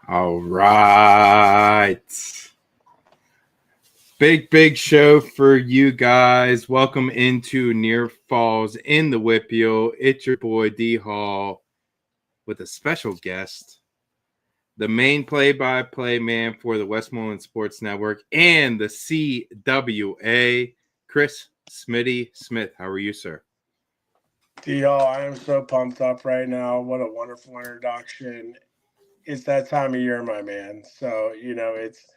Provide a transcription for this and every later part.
All right. Big show for you guys. Welcome into Near Falls in the WPIAL. It's your boy D Hall with a special guest, the main play-by-play man for the Westmoreland Sports Network and the CWA, Chris Smitty Smith. How are you, sir? D.O., I am so pumped up right now. What a wonderful introduction. It's that time of year, my man. So, it's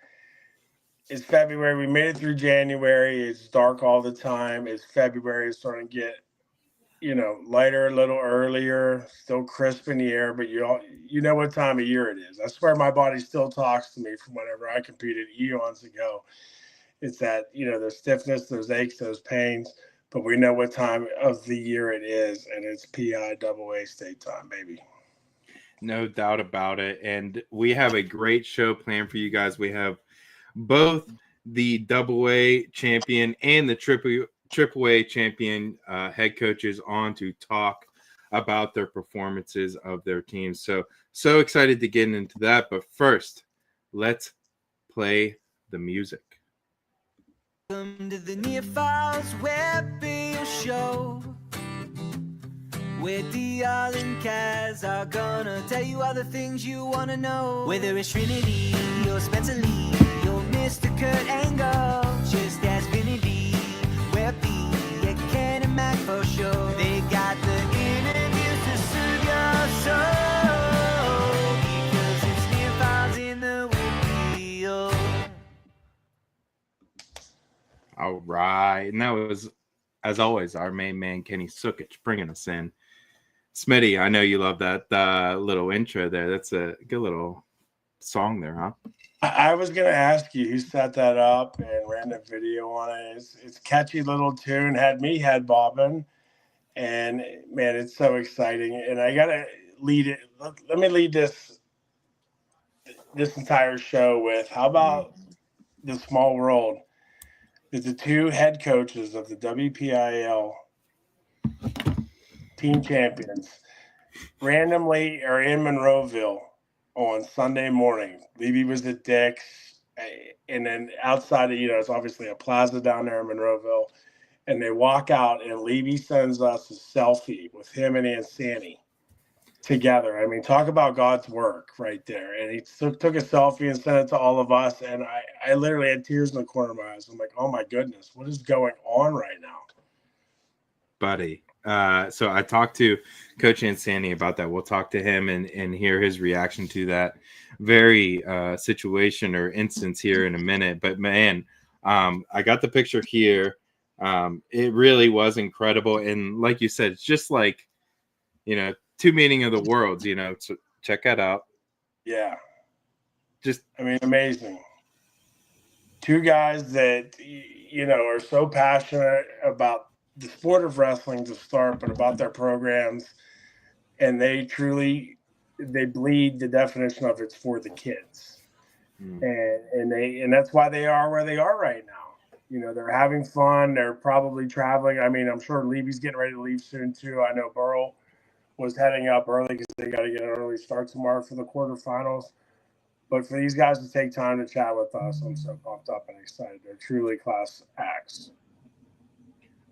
February. We made it through January. It's dark all the time. It's February. It's starting to get, lighter a little earlier, still crisp in the air, but you know what time of year it is. I swear my body still talks to me from whenever I competed eons ago. It's that, the stiffness, those aches, those pains, but we know what time of the year it is, and it's PIAA state time, baby. No doubt about it. And we have a great show planned for you guys. We have both the double A champion and the triple A champion head coaches on to talk about their performances of their teams. So excited to get into that. But first, let's play the music. Welcome to the Near Falls WPIAL show, where DR and Kaz are gonna tell you all the things you wanna know. Whether it's Trinity or Spencer Lee or Mr. Kurt Angle, just ask Vinny WPIAL, yeah, Ken and Mac for sure. They got the interviews to soothe your soul, because it's Near Falls in the WPIAL. All right. And that was, as always, our main man, Kenny Sukich, bringing us in. Smitty, I know you love that little intro there. That's a good little song there, huh? I was going to ask you who set that up and ran the video on it. It's a catchy little tune, had me head bobbing, and man, it's so exciting. And I got to lead it. Let me lead this entire show with, how about the small world that the two head coaches of the WPIAL team champions randomly are in Monroeville on Sunday morning. Lebe was at Dick's, and then outside of, it's obviously a plaza down there in Monroeville, and they walk out, and Lebe sends us a selfie with him and Ansani together. I mean, talk about God's work right there. And he took a selfie and sent it to all of us, and I literally had tears in the corner of my eyes. I'm like, oh my goodness, what is going on right now? Buddy. So I talked to Coach Ansani about that. We'll talk to him and hear his reaction to that very situation or instance here in a minute. But man, I got the picture here. It really was incredible. And like you said, it's just like, two meaning of the worlds, so check that out. Yeah. Amazing. Two guys that, are so passionate about the sport of wrestling to start, but about their programs. And they bleed the definition of it's for the kids. And that's why they are where they are right now. They're having fun. They're probably traveling. I mean, I'm sure Levy's getting ready to leave soon too. I know Burl was heading up early because they got to get an early start tomorrow for the quarterfinals. But for these guys to take time to chat with us, I'm so pumped up and excited. They're truly class acts.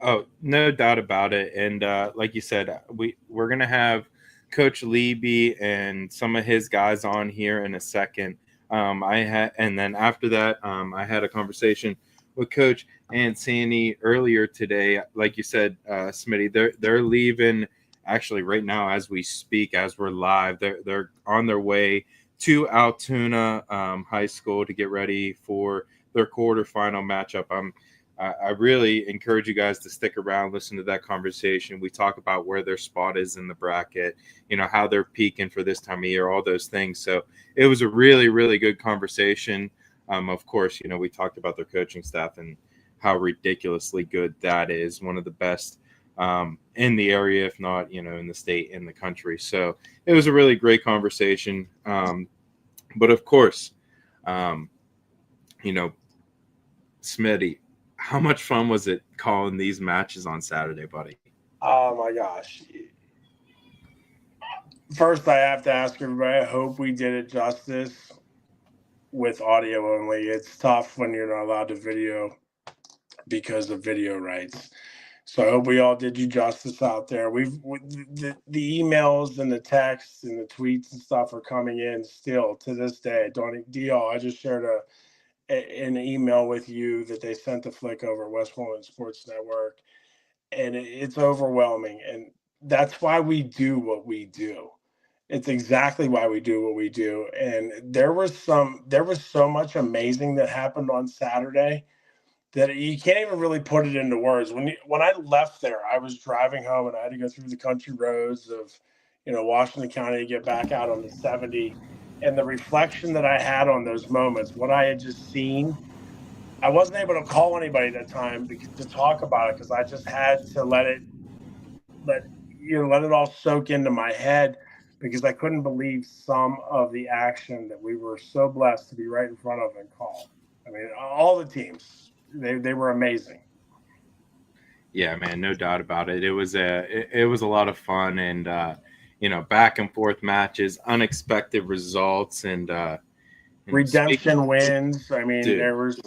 Oh, no doubt about it. And like you said, we're going to have Coach Leby and some of his guys on here in a second. And then after that, I had a conversation with Coach Ansani earlier today. Like you said, Smitty, they're leaving actually right now as we speak, as we're live. They're on their way to Altoona High School to get ready for their quarterfinal matchup. I really encourage you guys to stick around, listen to that conversation. We talk about where their spot is in the bracket, how they're peaking for this time of year, all those things. So it was a really, really good conversation. Of course, we talked about their coaching staff and how ridiculously good that is. One of the best in the area, if not, in the state, in the country. So it was a really great conversation. But of course, Smitty, how much fun was it calling these matches on Saturday, buddy? Oh my gosh. First, I have to ask everybody, I hope we did it justice with audio only. It's tough when you're not allowed to video because of video rights. So I hope we all did you justice out there. The emails and the texts and the tweets and stuff are coming in still to this day. I just shared an email with you that they sent the flick over at Westmoreland Sports Network, and it's overwhelming. And that's why we do what we do. It's exactly why we do what we do. And there was so much amazing that happened on Saturday that you can't even really put it into words. When I left there, I was driving home and I had to go through the country roads of, Washington County to get back out on the 70. And the reflection that I had on those moments, what I had just seen, I wasn't able to call anybody at that time to talk about it because I just had to let it all soak into my head, because I couldn't believe some of the action that we were so blessed to be right in front of and call. I mean, all the teams, they were amazing. Yeah, man, no doubt about it. It was a lot of fun, and back and forth matches, unexpected results, and redemption wins. I mean, dude, there was,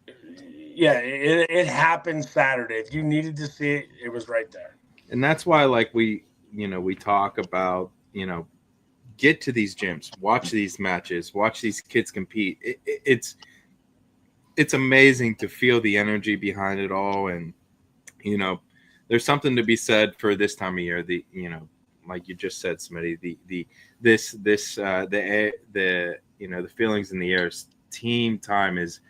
it happened Saturday. If you needed to see it, it was right there. And that's why, like, we talk about, get to these gyms, watch these matches, watch these kids compete. It's amazing to feel the energy behind it all. And, there's something to be said for this time of year. Like you just said, Smitty, the feelings in the air. Team time is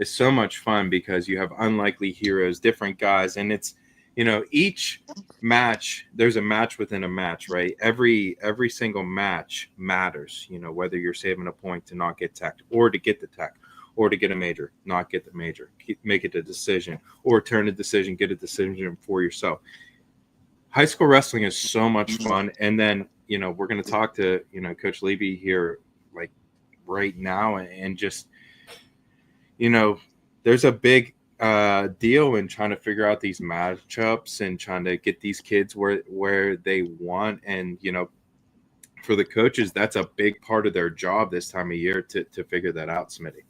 so much fun because you have unlikely heroes, different guys, and it's, each match, there's a match within a match, right? Every single match matters, whether you're saving a point to not get teched or to get the tech, or to get a major, not get the major, make it a decision, or turn a decision, get a decision for yourself. High school wrestling is so much fun. And then, we're going to talk to, Coach Lebe here, like right now, and just, there's a big deal in trying to figure out these matchups and trying to get these kids where they want. And, for the coaches, that's a big part of their job this time of year to figure that out, Smitty.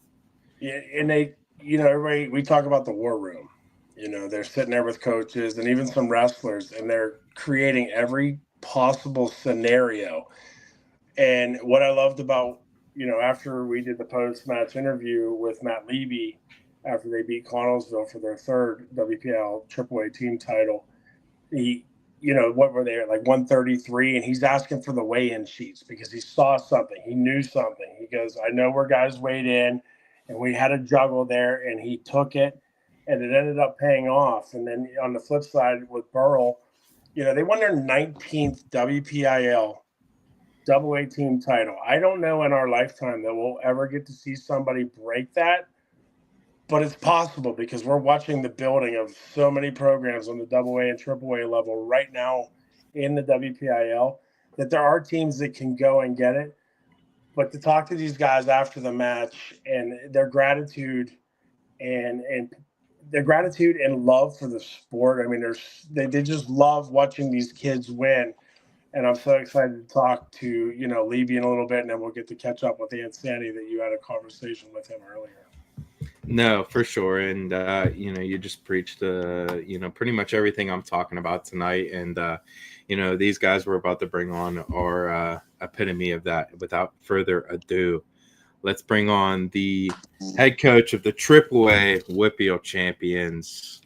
Yeah, and everybody, we talk about the war room. They're sitting there with coaches and even some wrestlers, and they're creating every possible scenario. And what I loved about, after we did the post-match interview with Matt Lebe after they beat Connellsville for their third WPIAL AAA team title, he, what were they, like 133? And he's asking for the weigh-in sheets because he saw something. He knew something. He goes, I know where guys weighed in, and we had a juggle there, and he took it, and it ended up paying off. And then on the flip side with Burrell, they won their 19th WPIAL AA team title. I don't know in our lifetime that we'll ever get to see somebody break that, but it's possible because we're watching the building of so many programs on the AA and AAA level right now in the WPIAL that there are teams that can go and get it. But to talk to these guys after the match and their gratitude and their gratitude and love for the sport. I mean, they just love watching these kids win. And I'm so excited to talk to, Lebe in a little bit, and then we'll get to catch up with Ansani that you had a conversation with him earlier. No, for sure. And, you just preached, pretty much everything I'm talking about tonight. And, these guys we're about to bring on are epitome of that. Without further ado, let's bring on the head coach of the AAA WPIAL champions,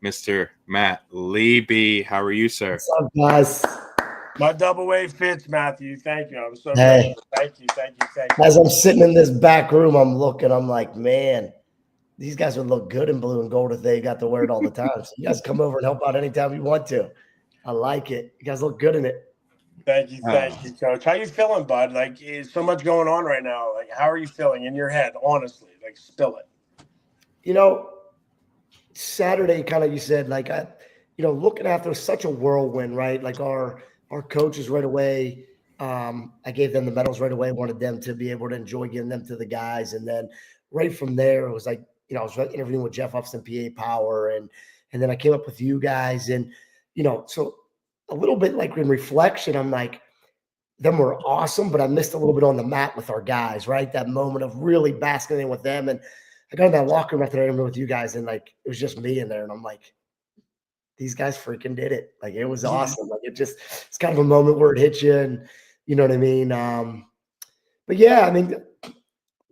Mr. Matt Lebe. How are you, sir? What's up, guys? My AA fits, Matthew. Thank you. I'm so grateful. Thank you. As I'm sitting in this back room, I'm like, man, these guys would look good in blue and gold if they got to wear it all the time. So you guys come over and help out anytime you want to. I like it. You guys look good in it. Thank you, Coach. How you feeling, bud? Like, there's so much going on right now. Like, how are you feeling in your head, honestly? Like, spill it. Saturday, kind of, you said, like, looking after such a whirlwind, right? Like, our coaches right away, I gave them the medals right away, wanted them to be able to enjoy giving them to the guys. And then right from there, it was like, I was interviewing with Jeff Upston, PA Power, and then I came up with you guys. And, so a little bit like in reflection, I'm like, them were awesome, but I missed a little bit on the mat with our guys, right? That moment of really basking in with them. And I got in that locker room after I interviewed with you guys, and like it was just me in there, and I'm like, these guys freaking did it. Like it was awesome. Like it's kind of a moment where it hits you, and you know what I mean. But yeah, I mean,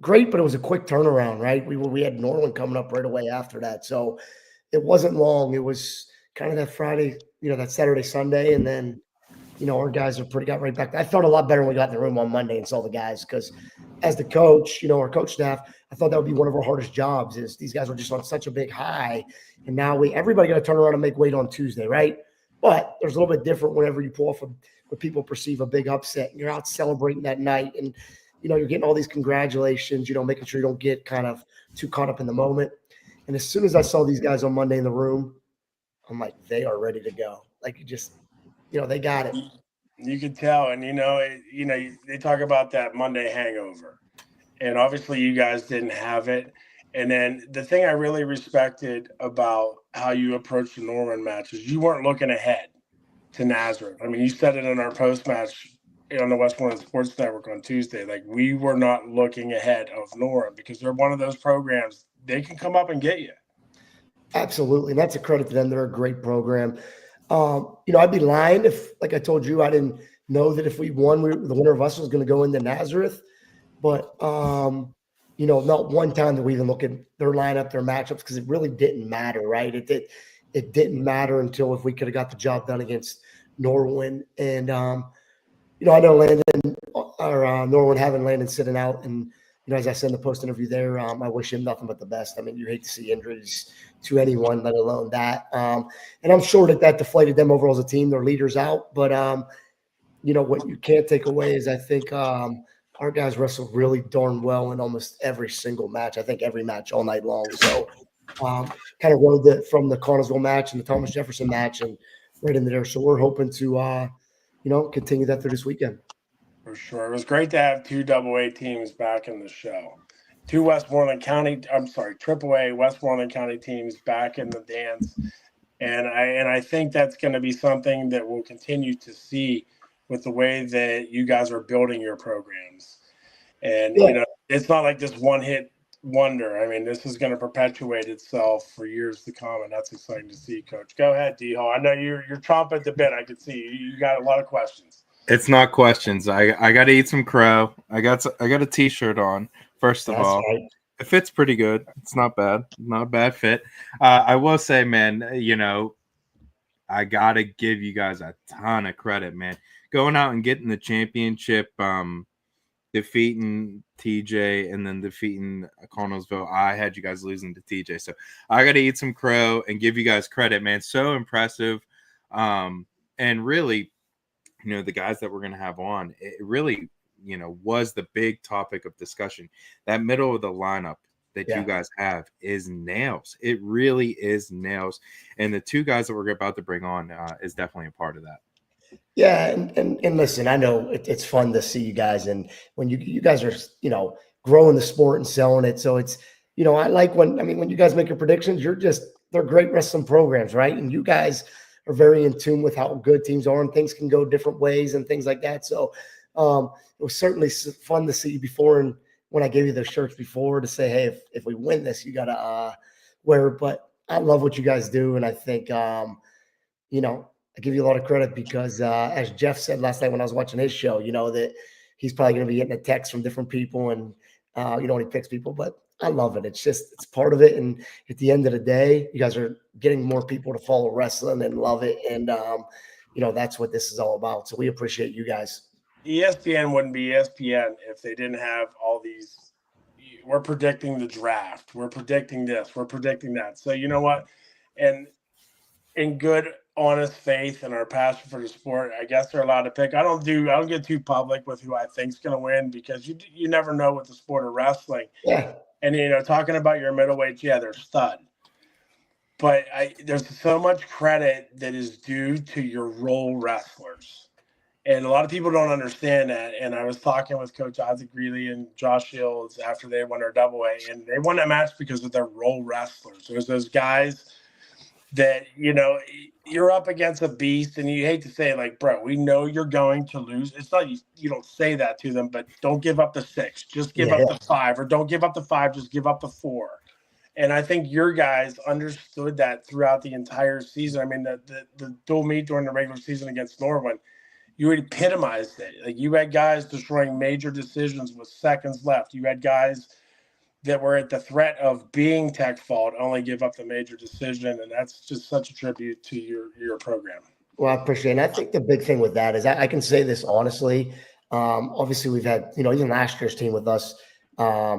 great, but it was a quick turnaround, right? We had Norland coming up right away after that, so it wasn't long. It was kind of that Friday, that Saturday, Sunday, and then our guys got right back. I felt a lot better when we got in the room on Monday and saw the guys because as the coach, our coach staff, I thought that would be one of our hardest jobs is these guys were just on such a big high. And now everybody got to turn around and make weight on Tuesday, right? But there's a little bit different whenever you pull off what people perceive a big upset and you're out celebrating that night and, you're getting all these congratulations, making sure you don't get kind of too caught up in the moment. And as soon as I saw these guys on Monday in the room, I'm like, they are ready to go. Like they got it. You could tell, and they talk about that Monday hangover, and obviously you guys didn't have it. And then the thing I really respected about how you approached the Norman match is you weren't looking ahead to Nazareth. I mean, you said it in our post match on the Westmoreland Sports Network on Tuesday. Like we were not looking ahead of Norman because they're one of those programs they can come up and get you. Absolutely, and that's a credit to them. They're a great program. I'd be lying if, like I told you, I didn't know that if we won, the winner of us was going to go into Nazareth. But, not one time that we even look at their lineup, their matchups, because it really didn't matter, right? It didn't matter until if we could have got the job done against Norwin. And, I know Landon or Norwin having Landon sitting out. And, as I said in the post interview there, I wish him nothing but the best. I mean, you hate to see injuries to anyone, let alone that. And I'm sure that deflated them overall as a team, their leaders out. But, what you can't take away is I think our guys wrestled really darn well in almost every single match. I think every match all night long. So kind of rode that from the Connellsville match and the Thomas Jefferson match and right into there. So we're hoping to, continue that through this weekend. For sure. It was great to have two AA teams back in the show. Two AAA Westmoreland County teams back in the dance. And I think that's going to be something that we'll continue to see with the way that you guys are building your programs. And, it's not like this one-hit wonder. I mean, this is going to perpetuate itself for years to come, and that's exciting to see, Coach. Go ahead, D-Ho. I know you're chomping at the bit. I can see you got a lot of questions. It's not questions. I got to eat some crow. I got a T-shirt on, first of all. Right. It fits pretty good. It's not bad. Not a bad fit. I will say, man, I got to give you guys a ton of credit, man. Going out and getting the championship, defeating TJ and then defeating Connellsville. I had you guys losing to TJ. So I got to eat some crow and give you guys credit, man. So impressive. And really, the guys that we're going to have on, it really, was the big topic of discussion. That middle of the lineup that you guys have is nails. It really is nails. And the two guys that we're about to bring on is definitely a part of that. Yeah, and listen, I know it's fun to see you guys, and when you guys are growing the sport and selling it. So it's I like when you guys make your predictions, they're great wrestling programs, right? And you guys are very in tune with how good teams are, and things can go different ways and things like that. So it was certainly fun to see you before, and when I gave you those shirts before to say, hey, if we win this, you gotta wear it. But I love what you guys do, and I think I give you a lot of credit because, as Jeff said last night when I was watching his show, that he's probably going to be getting a text from different people and, when he picks people. But I love it. It's part of it. And at the end of the day, you guys are getting more people to follow wrestling and love it. And, that's what this is all about. So we appreciate you guys. ESPN wouldn't be ESPN if they didn't have all these. We're predicting the draft. We're predicting this. We're predicting that. So you know what? And in good, honest faith and our passion for the sport, I guess they're allowed to pick. I don't get too public with who I think's going to win because you never know with the sport of wrestling. Yeah. And talking about your middleweights, they're stud. But there's so much credit that is due to your role wrestlers. And a lot of people don't understand that. And I was talking with Coach Isaac Greeley and Josh Shields after they won their AA, and they won that match because of their role wrestlers. There's those guys that, you're up against a beast, and you hate to say it, like, bro, we know you're going to lose. It's not you don't say that to them, but don't give up the 6. Just give up the 5, or don't give up the 5. Just give up the 4. And I think your guys understood that throughout the entire season. I mean, the dual meet during the regular season against Norwin, you epitomized it. Like, you had guys destroying major decisions with seconds left. You had guys that were at the threat of being tech fault only give up the major decision, and that's just such a tribute to your program. Well, I appreciate it. And I think the big thing with that is I can say this honestly. Obviously, we've had, even last year's team with us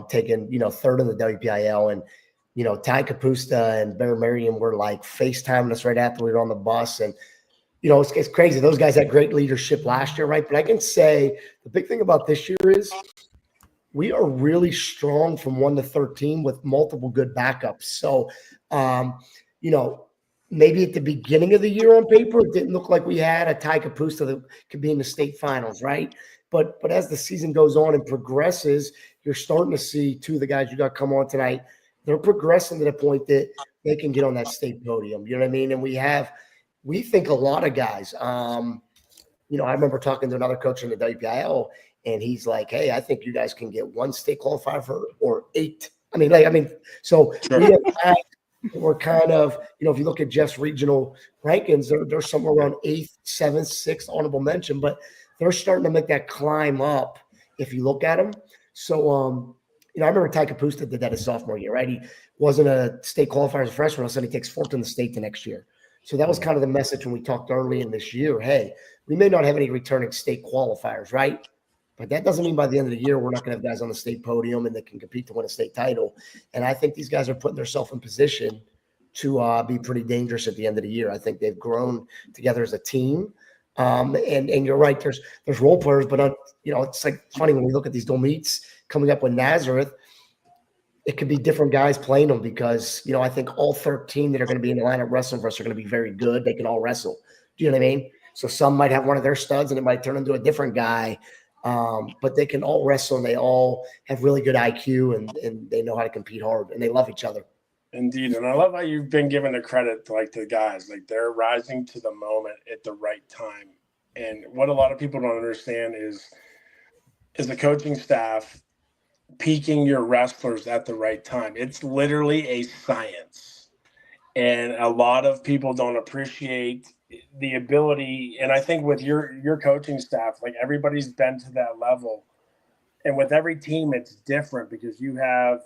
taking, third in the WPIAL, and, Ty Kapusta and Bear Merriam were like FaceTiming us right after we were on the bus. And, it's crazy. Those guys had great leadership last year, right? But I can say the big thing about this year is we are really strong from 1 to 13 with multiple good backups. So, maybe at the beginning of the year on paper, it didn't look like we had a Ty Kapusta that could be in the state finals, right? But as the season goes on and progresses, you're starting to see 2 of the guys you got come on tonight. They're progressing to the point that they can get on that state podium. You know what I mean? And we think a lot of guys. I remember talking to another coach in the WPIL, and he's like, "Hey, I think you guys can get 1 state qualifier or 8." So sure. We have guys, we're kind of, if you look at Jeff's regional rankings, they're somewhere around 8th, 7th, 6th, honorable mention, but they're starting to make that climb up if you look at them. So, I remember Ty Kapusta did that his sophomore year, right? He wasn't a state qualifier as a freshman. All of a sudden, he takes 4th in the state the next year. So that was kind of the message when we talked early in this year. Hey, we may not have any returning state qualifiers, right? But that doesn't mean by the end of the year we're not going to have guys on the state podium and that can compete to win a state title. And I think these guys are putting themselves in position to be pretty dangerous at the end of the year. I think they've grown together as a team. And you're right, there's role players, but it's like funny when we look at these dual meets coming up with Nazareth. It could be different guys playing them because, I think all 13 that are going to be in the lineup wrestling for us are going to be very good. They can all wrestle. Do you know what I mean? So some might have one of their studs and it might turn into a different guy. But they can all wrestle and they all have really good IQ and they know how to compete hard and they love each other. Indeed. And I love how you've been given the credit to the guys, they're rising to the moment at the right time. And what a lot of people don't understand is the coaching staff peaking your wrestlers at the right time. It's literally a science. And a lot of people don't appreciate the ability. And I think with your coaching staff, everybody's been to that level. And with every team, it's different because you have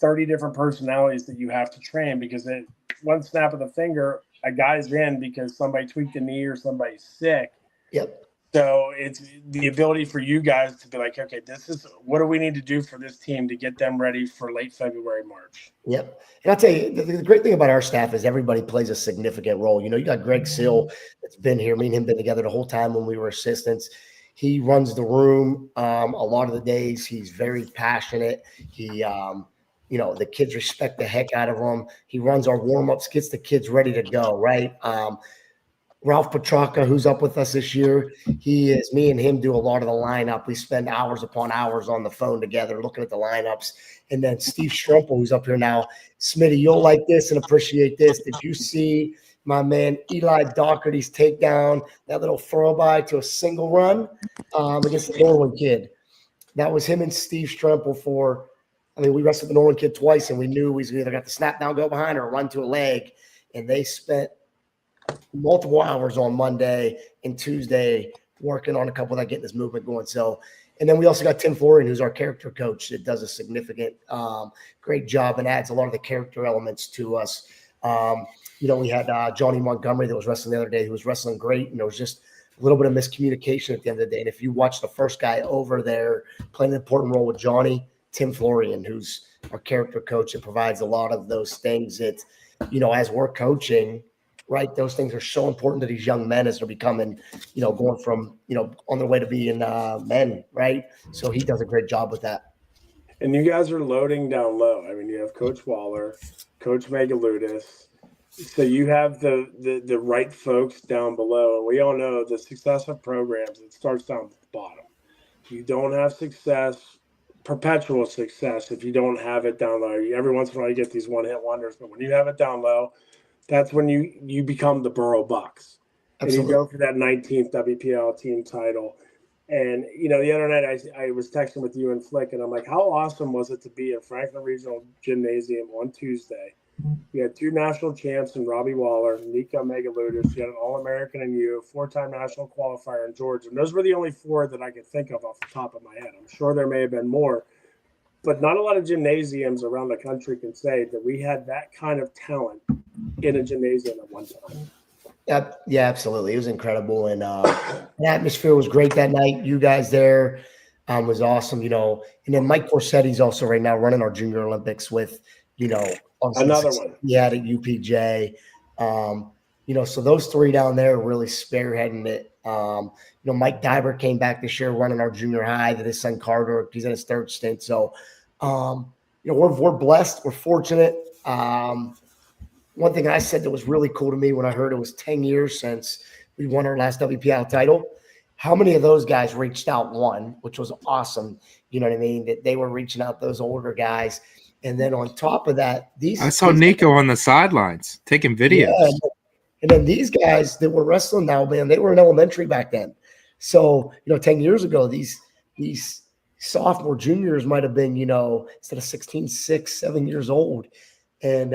30 different personalities that you have to train because at one snap of the finger, a guy's in because somebody tweaked a knee or somebody's sick. Yep. So it's the ability for you guys to be like, okay, this is what do we need to do for this team to get them ready for late February, March. Yep. And I'll tell you, the great thing about our staff is everybody plays a significant role. You got Greg Sill that's been here. Me and him been together the whole time when we were assistants. He runs the room. A lot of the days he's very passionate. He, the kids respect the heck out of him. He runs our warm-ups, gets the kids ready to go, right? Ralph Petraka, who's up with us this year, me and him do a lot of the lineup. We spend hours upon hours on the phone together looking at the lineups. And then Steve Strumpel, who's up here now. Smitty, you'll like this and appreciate this. Did you see my man Eli Doherty's takedown, that little throw-by to a single run against the Norwin kid? That was him and Steve Strumpel we wrestled the Norwin kid twice, and we knew we either got the snap down, go behind, or run to a leg. And they spent multiple hours on Monday and Tuesday working on a couple that getting this movement going. So, and then we also got Tim Florian, who's our character coach, that does a significant, great job and adds a lot of the character elements to us. We had Johnny Montgomery that was wrestling the other day, who was wrestling great, and there was just a little bit of miscommunication at the end of the day. And if you watch the first guy over there playing an important role with Johnny, Tim Florian, who's our character coach, and provides a lot of those things that, as we're coaching, right, those things are so important to these young men as they're becoming, going from, on their way to being men, right? So he does a great job with that. And you guys are loading down low. You have Coach Waller, Coach Megaludis. So you have the right folks down below. And we all know the success of programs, it starts down at the bottom. You don't have perpetual success if you don't have it down low. Every once in a while you get these one-hit wonders, but when you have it down low, that's when you become the Borough Bucks. Absolutely. And you go for that 19th WPIAL team title. And, the other night I was texting with you and Flick, and I'm like, how awesome was it to be at Franklin Regional Gymnasium on Tuesday? You had 2 national champs in Robbie Waller, Nika Megaludis. You had an All-American in you, 4-time national qualifier in Georgia. And those were the only 4 that I could think of off the top of my head. I'm sure there may have been more. But not a lot of gymnasiums around the country can say that we had that kind of talent in a gymnasium at one time. Yeah, absolutely. It was incredible. And the atmosphere was great that night. You guys there was awesome, And then Mike Corsetti's also right now running our Junior Olympics with, Another one. Yeah, at UPJ. So those 3 down there really spearheading it. Mike Diber came back this year running our junior high, that his son Carter, he's in his 3rd stint. So, we're blessed. We're fortunate. One thing I said that was really cool to me when I heard it was 10 years since we won our last WPIAL title. How many of those guys reached out one, which was awesome. You know what I mean? That they were reaching out, those older guys. And then on top of that, I saw Nico on the sidelines taking videos. Yeah, and then these guys that were wrestling now, man, they were in elementary back then. So, 10 years ago, these sophomore juniors might have been, instead of 16, 6, 7 years old. And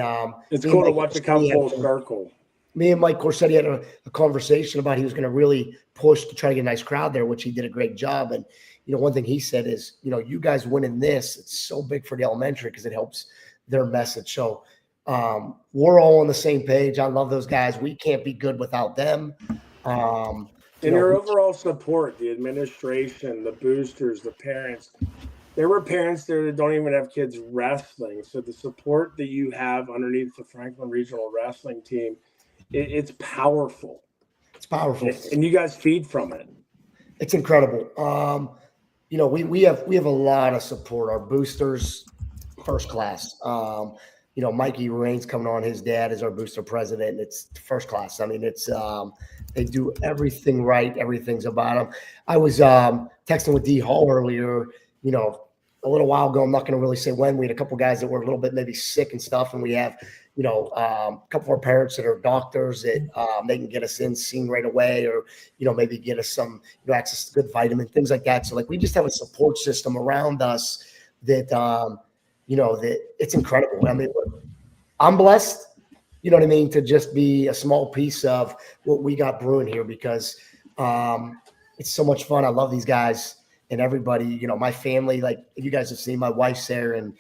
it's cool to watch it come full circle. Me and Mike Corsetti had a conversation about he was going to really push to try to get a nice crowd there, which he did a great job. And, one thing he said is, you guys winning this, it's so big for the elementary because it helps their message. So we're all on the same page. I love those guys. We can't be good without them. And your overall support, the administration, the boosters, the parents. There were parents there that don't even have kids wrestling. So the support that you have underneath the Franklin Regional Wrestling team, it's powerful. It's powerful. And you guys feed from it. It's incredible. We have a lot of support. Our boosters, first class. Mikey Rain's coming on. His dad is our booster president. And it's first class. I mean, it's they do everything right. Everything's about them. I was texting with D Hall earlier, a little while ago. I'm not going to really say when. We had a couple guys that were a little bit maybe sick and stuff. And we have, a couple of our parents that are doctors that they can get us seen right away, or, maybe get us some, access to good vitamin, things like that. So we just have a support system around us that, that it's incredible. I mean, I'm blessed, to just be a small piece of what we got brewing here because it's so much fun. I love these guys and everybody, my family, you guys have seen, my wife's there and,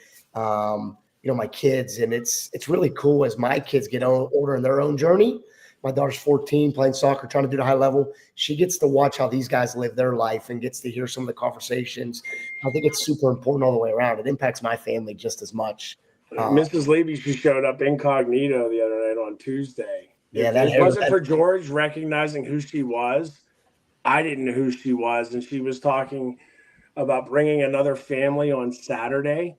my kids, and it's really cool as my kids get older in their own journey. My daughter's 14, playing soccer, trying to do the high level. She gets to watch how these guys live their life and gets to hear some of the conversations. I think it's super important all the way around. It impacts my family just as much. Mrs. Lebe, she showed up incognito the other night on Tuesday. Yeah, if it wasn't for George recognizing who she was, I didn't know who she was. And she was talking about bringing another family on Saturday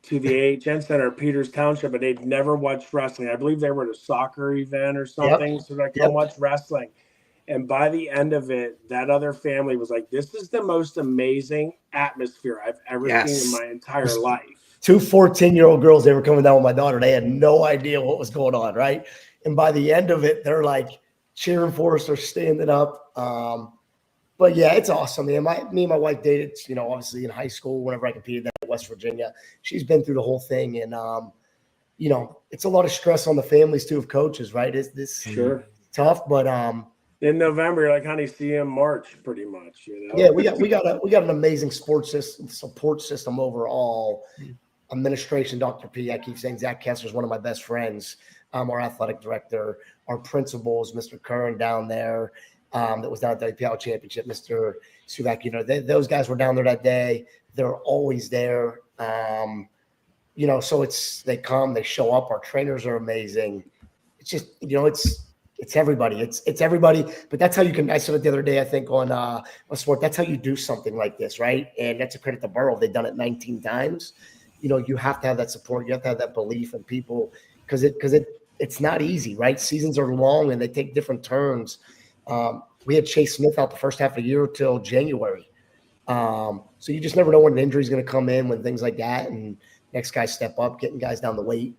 to the AHN Center at Peters Township, and they'd never watched wrestling. I believe they were at a soccer event or something, so they come watch wrestling. And by the end of it, that other family was like, this is the most amazing atmosphere I've ever seen in my entire life. 2 14-year-old girls, they were coming down with my daughter. They had no idea what was going on, right? And by the end of it, they're cheering for us, they're standing up. But yeah, it's awesome, man. Me and my wife dated, obviously in high school, whenever I competed at West Virginia. She's been through the whole thing. And, it's a lot of stress on the families too of coaches, right? Is this sure tough? But in November, you're like, honey, see you in March, pretty much. Yeah, we got an amazing support system overall. Administration, Dr. P. I keep saying Zach Kessler is one of my best friends. Our athletic director, our principals, Mr. Curran down there. That was down at the WPIAL championship, Mr. Suvak, those guys were down there that day. They're always there. So they come, they show up. Our trainers are amazing. It's just, it's everybody. It's everybody. But that's how you can, I said it the other day, I think on sport, that's how you do something like this, right? And that's a credit to Borough. They've done it 19 times. You have to have that support. You have to have that belief in people because it's not easy, right? Seasons are long and they take different turns. We had Chase Smith out the first half of the year till January. So you just never know when an injury is going to come in, when things like that, and next guys step up, getting guys down the weight.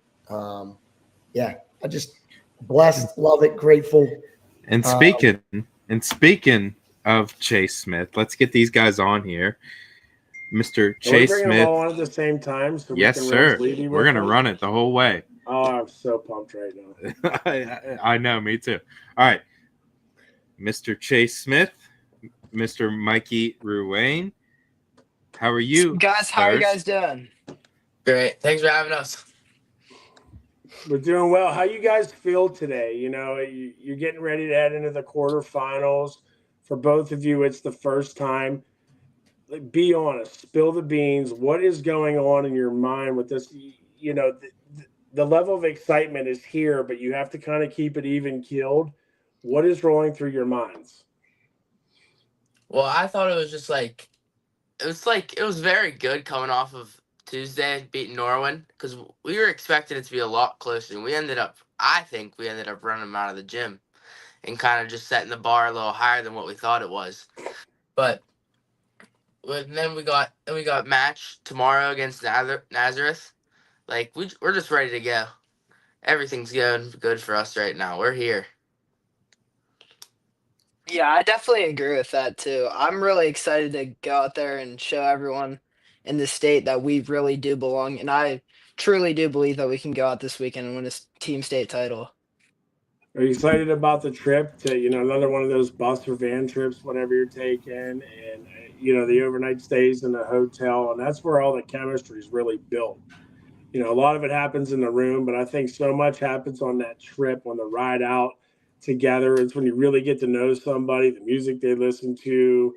Blessed, love it, grateful. And speaking of Chase Smith, let's get these guys on here. Mr. Are we Chase bringing Smith. them all on at the same time so Yes, we can sir. roast Levy We're with gonna them? run it the whole way. Oh, I'm so pumped right now. I know, me too. All right, Mr. Chase Smith, Mr. Mikey Ruane. How are you, guys? How are you sirs? guys doing? Great. Thanks for having us. We're doing well. How you guys feel today? You know, you're getting ready to head into the quarterfinals. For both of you, it's the first time. Like, be honest. Spill the beans. What is going on in your mind with this? You know, the level of excitement is here, but you have to kind of keep it even keeled. What is rolling through your minds? Well, I thought it was just it was very good coming off of Tuesday beating Norwin because we were expecting it to be a lot closer. And I think we ended up running them out of the gym and kind of just setting the bar a little higher than what we thought it was. But then we got match tomorrow against Nazareth. Like we're just ready to go. Everything's good for us right now. We're here. Yeah, I definitely agree with that too. I'm really excited to go out there and show everyone in the state that we really do belong, and I truly do believe that we can go out this weekend and win a team state title. Are you excited about the trip to, you know, another one of those bus or van trips, whatever you're taking, and, you know, the overnight stays in the hotel, and that's where all the chemistry is really built. You know, a lot of it happens in the room, but I think so much happens on that trip on the ride out together. It's when you really get to know somebody, the music they listen to,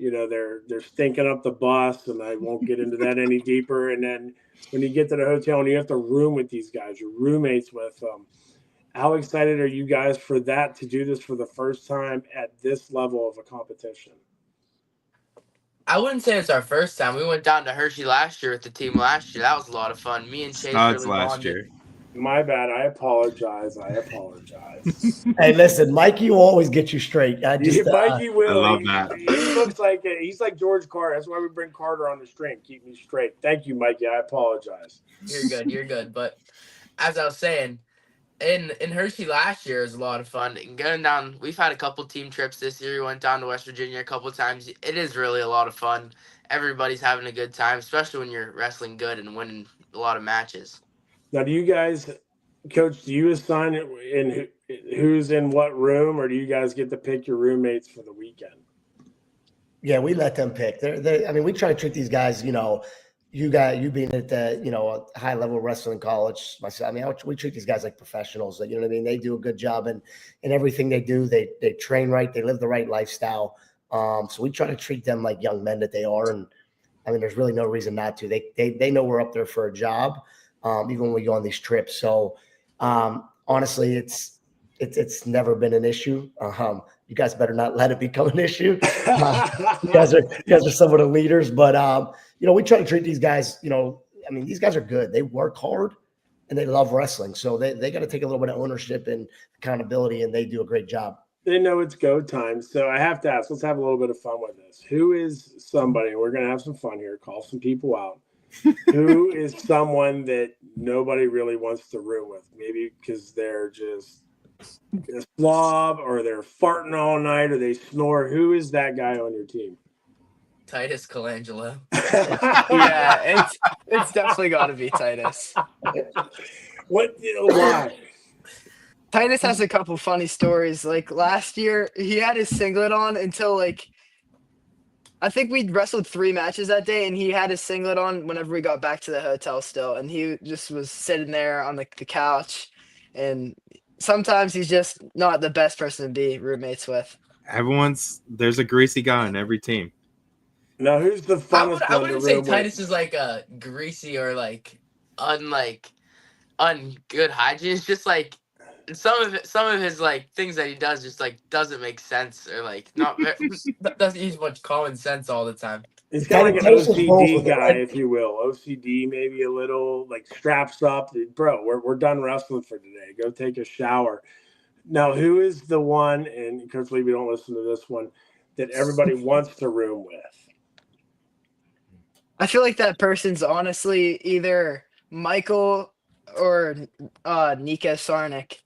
you know, they're stinking up the bus, and I won't get into that any deeper. And then when you get to the hotel and you have to room with these guys, your roommates with them. How excited are you guys for that, to do this for the first time at this level of a competition? I wouldn't say it's our first time. We went down to Hershey last year with the team last year. That was a lot of fun. Me and Chase Studs really last bonded. year. My bad. I apologize. Hey, listen, Mikey will always get you straight. Mikey will. I love that. He looks like he's like George Carter. That's why we bring Carter on the stream. Keep me straight. Thank you, Mikey. I apologize. You're good. But as I was saying, in Hershey last year was a lot of fun. And going down, we've had a couple team trips this year. We went down to West Virginia a couple times. It is really a lot of fun. Everybody's having a good time, especially when you're wrestling good and winning a lot of matches. Now, do you guys, Coach, do you assign in who's in what room, or do you guys get to pick your roommates for the weekend? Yeah, we let them pick. I mean, we try to treat these guys, you know, you being at the, you know, a high level wrestling college. Myself, I mean, we treat these guys like professionals. You know what I mean? They do a good job in everything they do. They train right. They live the right lifestyle. So we try to treat them like young men that they are. And I mean, there's really no reason not to. They know we're up there for a job, even when we go on these trips. So honestly, it's never been an issue. You guys better not let it become an issue. You guys are some of the leaders, but you know, we try to treat these guys, you know, I mean, these guys are good. They work hard and they love wrestling. So they got to take a little bit of ownership and accountability, and they do a great job. They know it's go time. So I have to ask, let's have a little bit of fun with this. Who is somebody, we're going to have some fun here, call some people out. Who is someone that nobody really wants to room with? Maybe because they're just a slob, or they're farting all night, or they snore. Who is that guy on your team? Titus Colangelo. Yeah, it's definitely got to be Titus. Why? Titus has a couple funny stories. Like last year, he had his singlet on until like I think we wrestled 3 matches that day, and he had his singlet on whenever we got back to the hotel still, and he just was sitting there on the couch. And sometimes he's just not the best person to be roommates with. There's a greasy guy on every team. Now, who's the funnest I one wouldn't to say room Titus with? is like a greasy or like ungood hygiene. It's just like some of his like things that he does just like doesn't make sense, or like doesn't use much common sense all the time. He's kind of like an Titus rolls OCD with it, guy, right? if you will. OCD, maybe a little, like straps up. Bro, we're done wrestling for today. Go take a shower. Now, who is the one, and Coach Levy, don't listen to this one, that everybody wants to room with? I feel like that person's honestly either Michael or Nika Sarnik.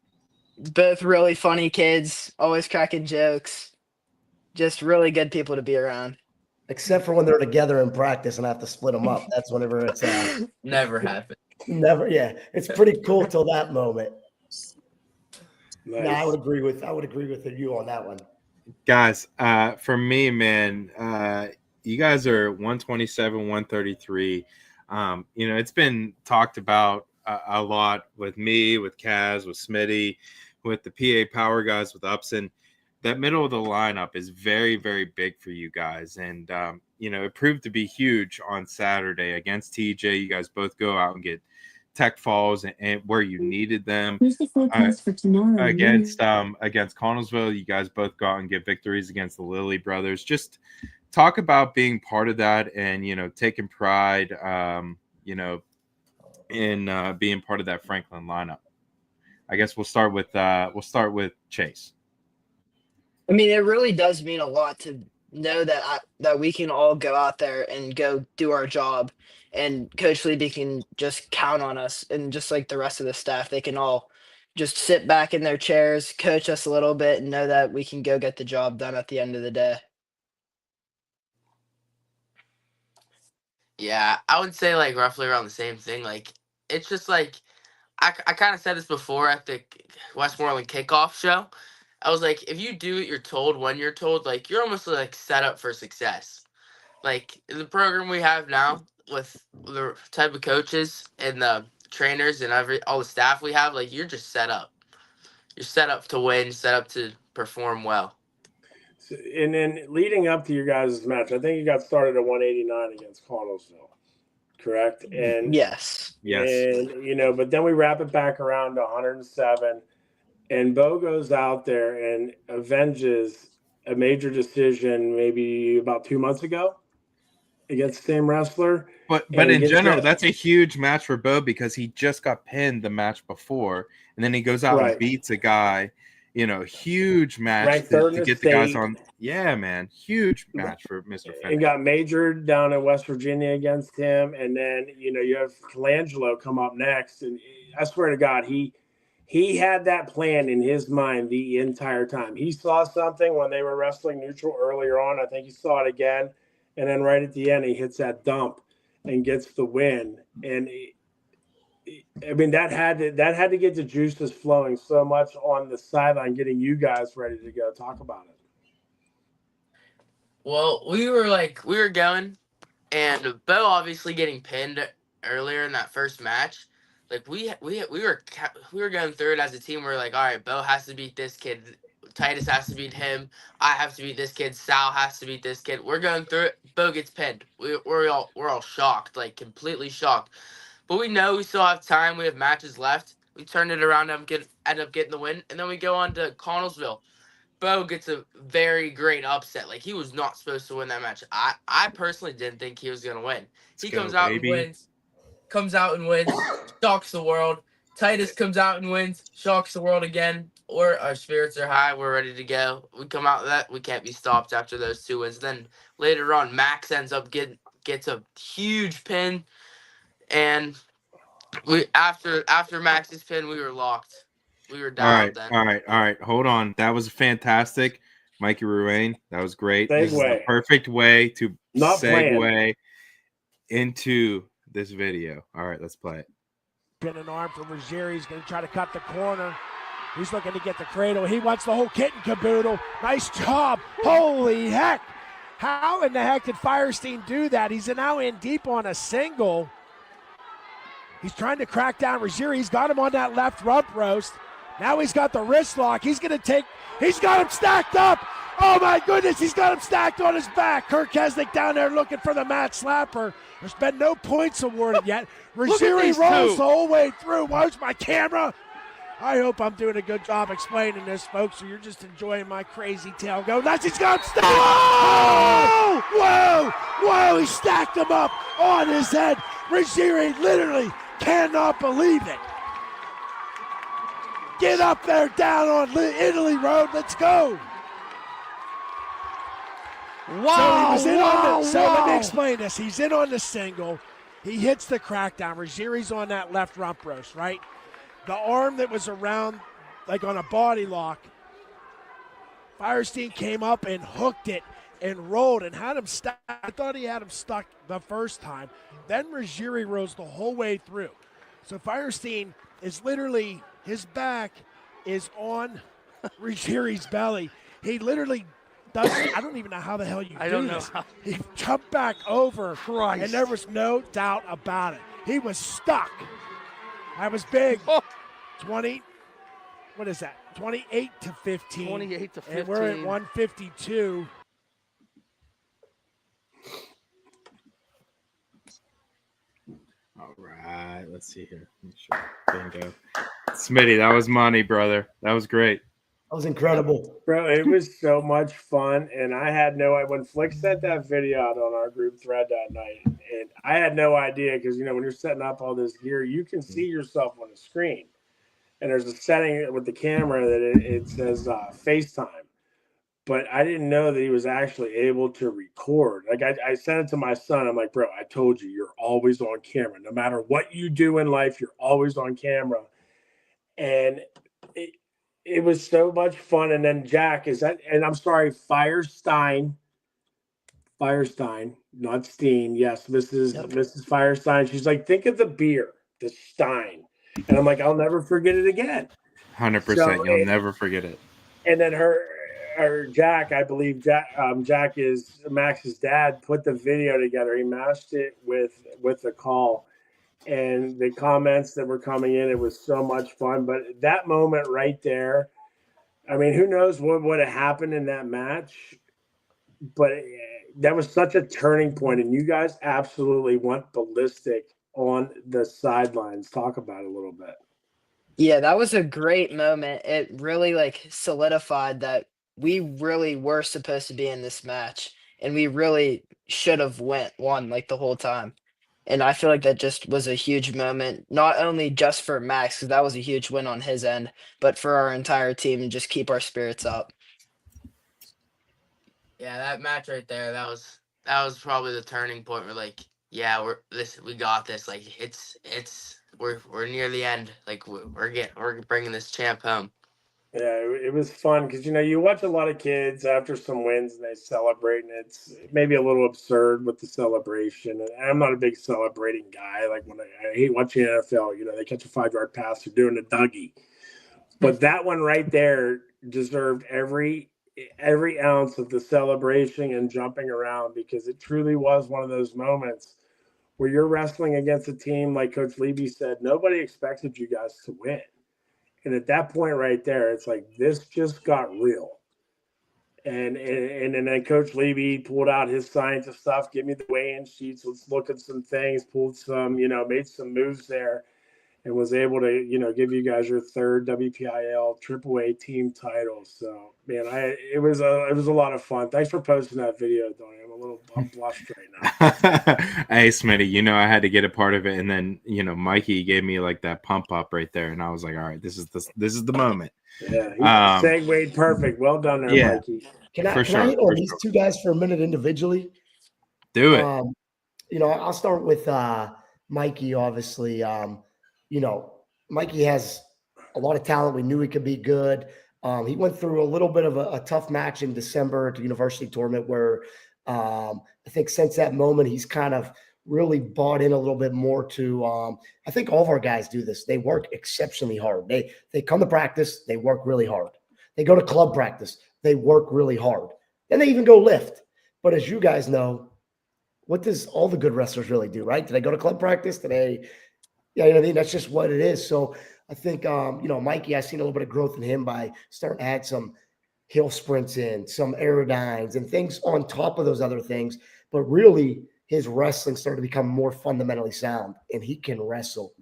Both really funny kids, always cracking jokes. Just really good people to be around. Except for when they're together in practice and I have to split them up. That's whenever it's Never happened. never. Yeah, it's pretty cool till that moment. Nice. No, I would agree with you on that one. Guys, for me, man, you guys are 127, 133. It's been talked about a lot with me, with Kaz, with Smitty, with the PA Power guys, with Upson. That middle of the lineup is very, very big for you guys. And, it proved to be huge on Saturday against TJ. You guys both go out and get tech falls and where you needed them. Here's the forecast for tomorrow. Against Connellsville, you guys both go out and get victories against the Lilly brothers. Just talk about being part of that and, taking pride, in being part of that Franklin lineup. I guess we'll start with Chase. I mean, it really does mean a lot to know that we can all go out there and go do our job, and Coach Lebe can just count on us, and just like the rest of the staff, they can all just sit back in their chairs, coach us a little bit, and know that we can go get the job done at the end of the day. Yeah, I would say like roughly around the same thing. Like it's just like I kind of said this before at the Westmoreland kickoff show. I was like, if you do what you're told when you're told, like you're almost like set up for success. Like the program we have now with the type of coaches and the trainers and all the staff we have, like you're just set up. You're set up to win, set up to perform well. And then leading up to your guys' match, I think you got started at 189 against Connellsville, correct? And Yes. And but then we wrap it back around to 107, and Bo goes out there and avenges a major decision maybe about 2 months ago against the same wrestler. But in general, that's a huge match for Bo because he just got pinned the match before, and then he goes out and beats a guy. Huge match to get the guys on. Yeah, man, huge match for Mr. Fenner. And got majored down in West Virginia against him, and then you have Colangelo come up next, and I swear to God, he had that plan in his mind the entire time. He saw something when they were wrestling neutral earlier on. I think he saw it again, and then right at the end, he hits that dump and gets the win. And I mean, that had to get the juices flowing so much on the sideline, getting you guys ready to go. Talk about it. Well, we were going, and Bo obviously getting pinned earlier in that first match. Like we were going through it as a team. We're like, all right, Bo has to beat this kid. Titus has to beat him. I have to beat this kid. Sal has to beat this kid. We're going through it. Bo gets pinned. We're all shocked, like completely shocked. But we know we still have time. We have matches left. We turned it around and end up getting the win. And then we go on to Connellsville. Bo gets a very great upset. Like, he was not supposed to win that match. I personally didn't think he was going to win. He comes out and wins. Shocks the world. Titus comes out and wins. Shocks the world again. Our spirits are high. We're ready to go. We come out of that. We can't be stopped after those 2 wins. Then later on, Max ends up gets a huge pin. And we after Max's pin, we were locked. We were dialed then. All right. Hold on. That was fantastic, Mikey Ruane. That was great. Segue. This is the perfect way to Not segue planned. into this video. All right, let's play it. Pin an arm from Ruggieri. He's going to try to cut the corner. He's looking to get the cradle. He wants the whole kit and caboodle. Nice job. Holy heck. How in the heck did Firestein do that? He's now in deep on a single. He's trying to crack down Ruggieri. He's got him on that left rump roast. Now he's got the wrist lock. He's got him stacked up. Oh my goodness, he's got him stacked on his back. Kirk Kesnick down there looking for the mat slapper. There's been no points awarded yet. Ruggieri rolls the whole way through. Where's my camera? I hope I'm doing a good job explaining this, folks, so you're just enjoying my crazy tail go nuts. He's got him stacked. Oh! Whoa! He stacked him up on his head. Ruggieri literally cannot believe it. Get up there down on Italy Road. Let's go. Wow. Let me explain this. He's in on the single. He hits the crackdown. Ruggieri's on that left rump roast, right? The arm that was around like on a body lock. Firestein came up and hooked it and rolled and had him stuck. I thought he had him stuck the first time. Then Ruggieri rose the whole way through. So Firestein is literally, his back is on Ruggieri's belly. He literally does, I don't even know how the hell you do this. He jumped back over, and there was no doubt about it. He was stuck. That was big. 20, what is that? 28 to 15. 28 to 15. And we're at 152. All right, let's see here. Make sure. Bingo. Smitty, that was money, brother. That was great. That was incredible. Bro, it was so much fun. And I had when Flick sent that video out on our group thread that night, and I had no idea because, when you're setting up all this gear, you can see yourself on the screen. And there's a setting with the camera that it says FaceTime. But I didn't know that he was actually able to record. Like I sent it to my son. I'm like, bro, I told you, you're always on camera. No matter what you do in life, you're always on camera. And it was so much fun. And then Jack and I'm sorry, Firestein, not Steen. Yes, Mrs. Firestein. She's like, think of the beer, the Stein. And I'm like, I'll never forget it again. 100%. You'll never forget it. And then Jack, I believe Jack is Max's dad, put the video together. He matched it with the call and the comments that were coming in. It was so much fun. But that moment right there, I mean, who knows what would have happened in that match? But that was such a turning point, and you guys absolutely went ballistic on the sidelines. Talk about it a little bit. Yeah, that was a great moment. It really solidified that we really were supposed to be in this match, and we really should have won the whole time. And I feel like that just was a huge moment, not only just for Max, because that was a huge win on his end, but for our entire team, and just keep our spirits up. Yeah, that match right there, that was probably the turning point. We're we got this. We're near the end. We're bringing this champ home. Yeah, it was fun because you watch a lot of kids after some wins and they celebrate, and it's maybe a little absurd with the celebration. And I'm not a big celebrating guy. Like when I hate watching NFL, they catch a 5-yard pass, they're doing a Dougie. But that one right there deserved every ounce of the celebration and jumping around, because it truly was one of those moments where you're wrestling against a team, like Coach Lebe said, nobody expected you guys to win. And at that point right there, it's like, this just got real. And then Coach Levy pulled out his science of stuff, give me the weigh-in sheets, let's look at some things, pulled some, made some moves there, and was able to, give you guys your third WPIAL AAA team title. So, man, it was a lot of fun. Thanks for posting that video, Donnie. I'm blushed right now. Hey, Smitty, I had to get a part of it, and then Mikey gave me that pump up right there, and I was like, all right, this is the moment. Yeah, he segued perfect. Well done there, Mikey. Can I hit on these two guys for a minute individually? Do it. I'll start with Mikey. Obviously, Mikey has a lot of talent. We knew he could be good. He went through a little bit of a tough match in December at the university tournament where I think since that moment, he's kind of really bought in a little bit more to I think all of our guys do this. They work exceptionally hard. They come to practice, they work really hard. They go to club practice, they work really hard. Then they even go lift. But as you guys know, what does all the good wrestlers really do, right? Do they go to club practice? Do they that's just what it is. So I think Mikey, I've seen a little bit of growth in him by starting to add some hill sprints in, some aerodynes and things on top of those other things. But really, his wrestling started to become more fundamentally sound, and he can wrestle.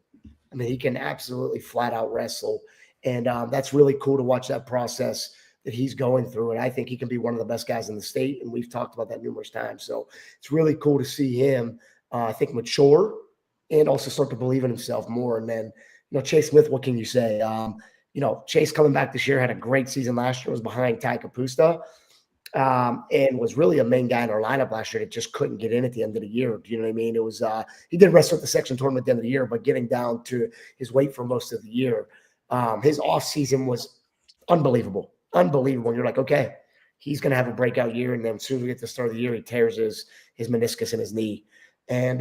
I mean, he can absolutely flat out wrestle. And that's really cool to watch that process that he's going through. And I think he can be one of the best guys in the state. And we've talked about that numerous times. So it's really cool to see him, I think, mature and also start to believe in himself more. And then, Chase Smith, what can you say? Chase coming back this year, had a great season last year, was behind Ty Kapusta, and was really a main guy in our lineup last year that just couldn't get in at the end of the year. Do you know what I mean? It was he did wrestle at the section tournament at the end of the year, but getting down to his weight for most of the year. His offseason was unbelievable. Unbelievable. You're like, okay, he's going to have a breakout year. And then as soon as we get to the start of the year, he tears his meniscus in his knee. And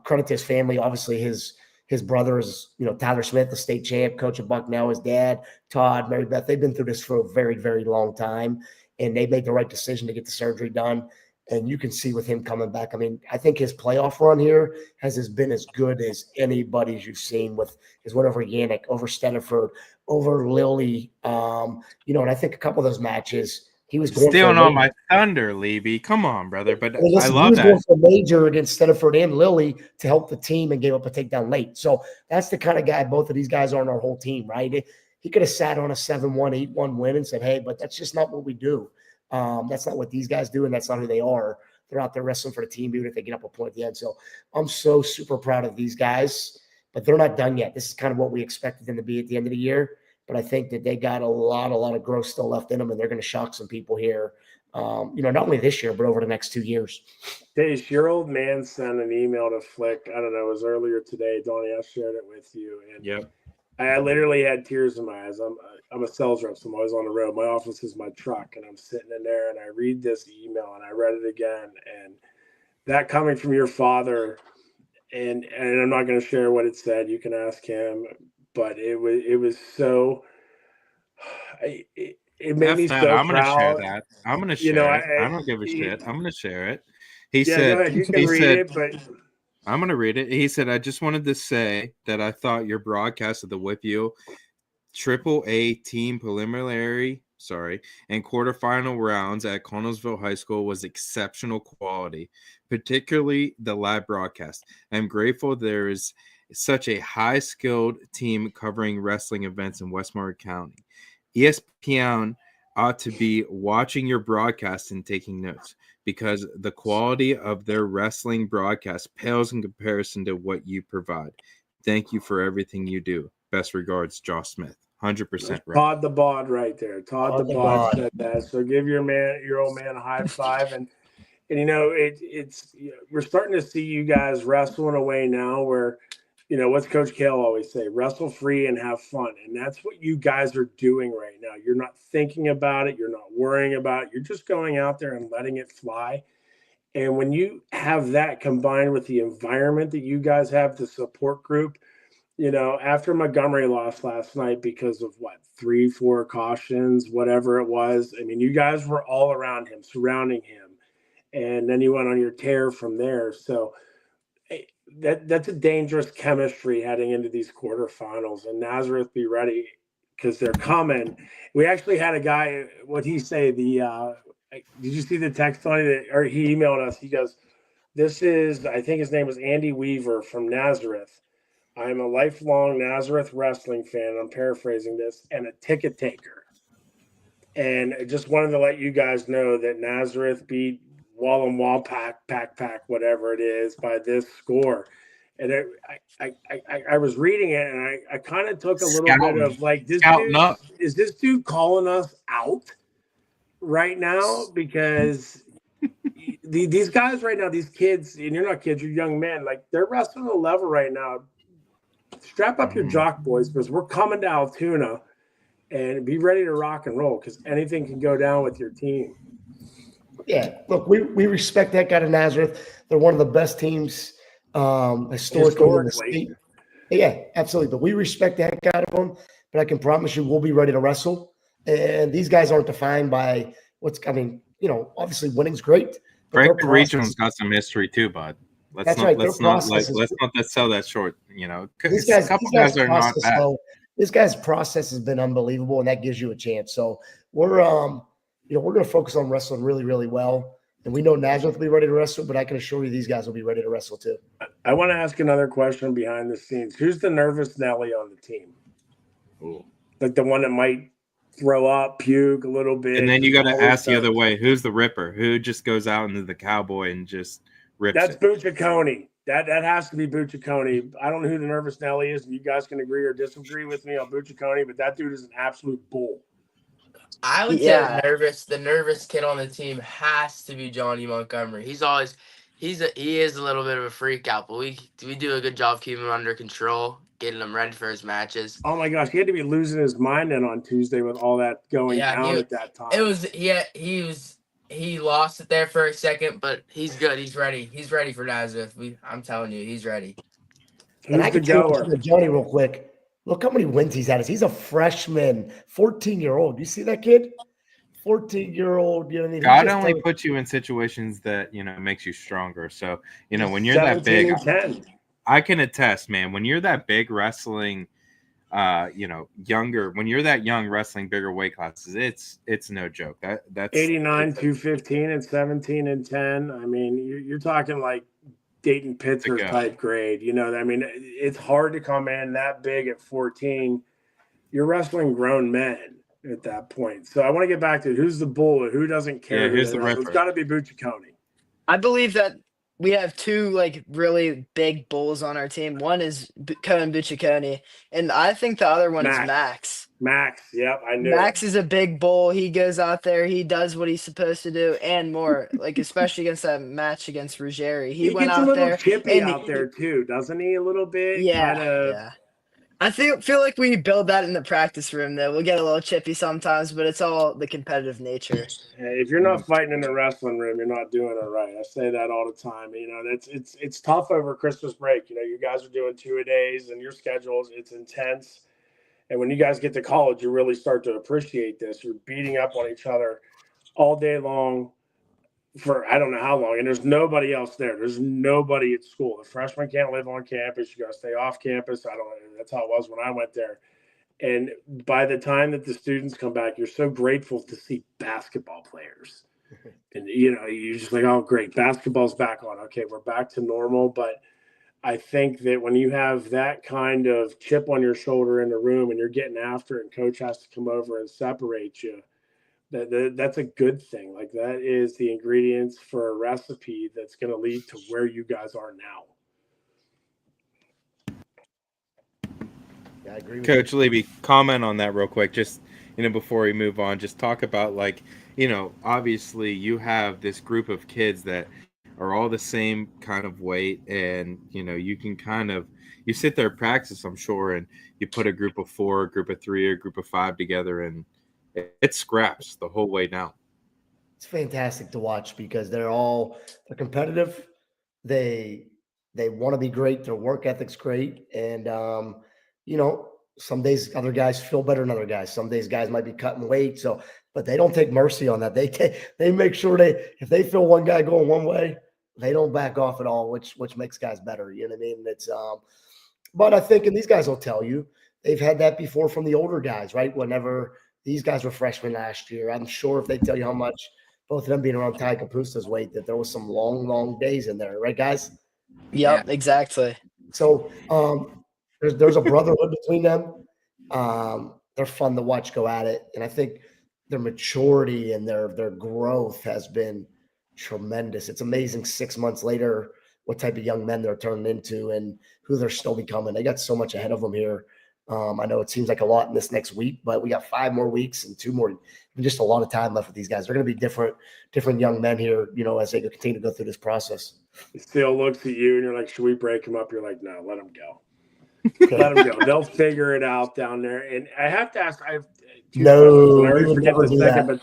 credit to his family. Obviously, his brother is, Tyler Smith, the state champ, coach of Bucknell, his dad, Todd, Mary Beth. They've been through this for a very, very long time. And they made the right decision to get the surgery done. And you can see with him coming back. I mean, I think his playoff run here has been as good as anybody's you've seen with his win over Yannick, over Steniford, over Lilly. And I think a couple of those matches, he was going stealing for all my thunder, Lebe. Come on, brother. But I love he was that. going for major against Steniford and Lilly to help the team and gave up a takedown late. So that's the kind of guy both of these guys are on our whole team, right? He could have sat on a 7-1, 8-1 win and said, hey, but that's just not what we do. That's not what these guys do, and that's not who they are. They're out there wrestling for the team, even if they get up a point at the end. So I'm so super proud of these guys, but they're not done yet. This is kind of what we expected them to be at the end of the year. But I think that they got a lot of growth still left in them, and they're going to shock some people here. Not only this year, but over the next 2 years. Dace, your old man sent an email to Flick. I don't know, it was earlier today. Donnie, I shared it with you. And Yep. I literally had tears in my eyes. I'm a sales rep, so I'm always on the road. My office is my truck, and I'm sitting in there, and I read this email, and I read it again. And that coming from your father, and I'm not going to share what it said. You can ask him. But it was so it made me so I'm proud. Gonna share that. I'm gonna share it. I don't give a shit. I'm gonna share it. He said, go ahead. You can read it, but I'm gonna read it. He said, I just wanted to say that I thought your broadcast of the WPIAL AAA team preliminary and quarterfinal rounds at Connellsville High School was exceptional quality, particularly the live broadcast. I'm grateful there is such a high-skilled team covering wrestling events in Westmoreland County. ESPN ought to be watching your broadcast and taking notes, because the quality of their wrestling broadcast pales in comparison to what you provide. Thank you for everything you do. Best regards, Josh Smith. 100% right. Todd the Bod right there. Todd the Bod said that. So give your old man a high five. And it's we're starting to see you guys wrestle in a way now where, what's Coach Kale always say? Wrestle free and have fun. And that's what you guys are doing right now. You're not thinking about it. You're not worrying about it. You're just going out there and letting it fly. And when you have that combined with the environment that you guys have, the support group, after Montgomery lost last night because of 3-4 cautions, whatever it was. I mean, you guys were all around him, surrounding him. And then you went on your tear from there. So that's a dangerous chemistry heading into these quarterfinals. And Nazareth, be ready, because they're coming. We actually had a guy, what'd he say? Did you see the text on it? Or he emailed us. He goes, this is, I think his name was Andy Weaver from Nazareth. I'm a lifelong Nazareth wrestling fan. I'm paraphrasing this, and a ticket taker. And I just wanted to let you guys know that Nazareth beat Wall Pack, whatever it is, by this score. And I was reading it, and I kind of took a little bit of is this dude calling us out right now? Because these guys right now, these kids, and you're not kids, you're young men, they're wrestling a level right now. Strap up your jock, boys, because we're coming to Altoona, and be ready to rock and roll, because anything can go down with your team. Yeah, look, we respect that guy to Nazareth. They're one of the best teams historically in the state. Yeah, absolutely. But we respect that guy to him. But I can promise you we'll be ready to wrestle. And these guys aren't defined by obviously winning's great. Franklin Regional's got some history too, bud. Let's not sell that short. These guys are not bad. This guy's process has been unbelievable, and that gives you a chance. So we're going to focus on wrestling really, really well. And we know Nazareth will be ready to wrestle, but I can assure you these guys will be ready to wrestle too. I want to ask another question behind the scenes. Who's the nervous Nelly on the team? Ooh. Like the one that might throw up, puke a little bit. And then you got to ask the other way. Who's the ripper? Who just goes out into the cowboy and just rips That's Bucciacone. That has to be Bucciacone. I don't know who the nervous Nelly is, and you guys can agree or disagree with me on Bucciacone, but that dude is an absolute bull. I would say the nervous kid on the team has to be Johnny Montgomery. He is a little bit of a freak out, but we do a good job keeping him under control. getting him ready for his matches. Oh my gosh, he had to be losing his mind then on Tuesday with all that going down at that time. He lost it there for a second, but he's good. He's ready. He's ready for Nazareth. I'm telling you, he's ready. And I Who's the can show goer? you Johnny real quick. Look how many wins he's had. He's a freshman, 14-year-old. You see that kid? 14-year-old. You know what I mean? God only puts you in situations that, makes you stronger. So, when you're that big, 10. I can attest, man, when you're that big wrestling, younger, when you're that young wrestling bigger weight classes, it's no joke. That's 89, 215 and 17 and 10. I mean, you're talking like Dayton Pitzer type grade. It's hard to come in that big at 14. You're wrestling grown men at that point. So I want to get back to who's the bull, who doesn't care. Who's the ripper? It's got to be Bucciacone. I believe that we have two really big bulls on our team. One is Cohen Bucciacone, and I think the other one is Max. Max, yep, I knew. Max is a big bull. He goes out there, he does what he's supposed to do, and more. Like especially against that match against Ruggieri, he went gets out a little there, chippy out there too, doesn't he? A little bit. Yeah. I feel like we build that in the practice room, though. We'll get a little chippy sometimes, but it's all the competitive nature. If you're not fighting in the wrestling room, you're not doing it right. I say that all the time. It's tough over Christmas break. You guys are doing 2-a-days and your schedules. It's intense. And when you guys get to college, you really start to appreciate this. You're beating up on each other all day long for I don't know how long. And there's nobody else there. There's nobody at school. The freshmen can't live on campus. You got to stay off campus. I don't know. That's how it was when I went there. And by the time that the students come back, you're so grateful to see basketball players. And, you're just like, oh, great. Basketball's back on. Okay, we're back to normal. But I think that when you have that kind of chip on your shoulder in the room and you're getting after it and coach has to come over and separate you, that's a good thing. Like that is the ingredients for a recipe that's going to lead to where you guys are now. Yeah, I agree with Coach Lebe, comment on that real quick. Just, before we move on, just talk about obviously you have this group of kids that are all the same kind of weight and, you can you sit there practice, I'm sure, and you put a group of 4, a group of 3, or a group of 5 together and it scraps the whole way down. It's fantastic to watch because they're competitive. They want to be great. Their work ethic's great. And, some days other guys feel better than other guys. Some days guys might be cutting weight. But they don't take mercy on that. They make sure if they feel one guy going one way, they don't back off at all, which makes guys better. You know what I mean? It's, but I think, and these guys will tell you, they've had that before from the older guys, right? Whenever these guys were freshmen last year, I'm sure if they tell you how much both of them being around Ty Kapusta's weight, that there was some long, long days in there, right, guys? Yep, exactly. So there's a brotherhood between them. They're fun to watch go at it, and I think their maturity and their growth has been tremendous. It's amazing 6 months later what type of young men they're turning into and who they're still becoming. They got so much ahead of them here. I know it seems like a lot in this next week, but we got 5 more weeks and 2 more, just a lot of time left with these guys. They're going to be different young men here, as they continue to go through this process. He still looks at you and you're like, should we break him up? You're like, no, let him go. Let them go. They'll figure it out down there. And I have to ask, I have 2 questions. I already forget the second,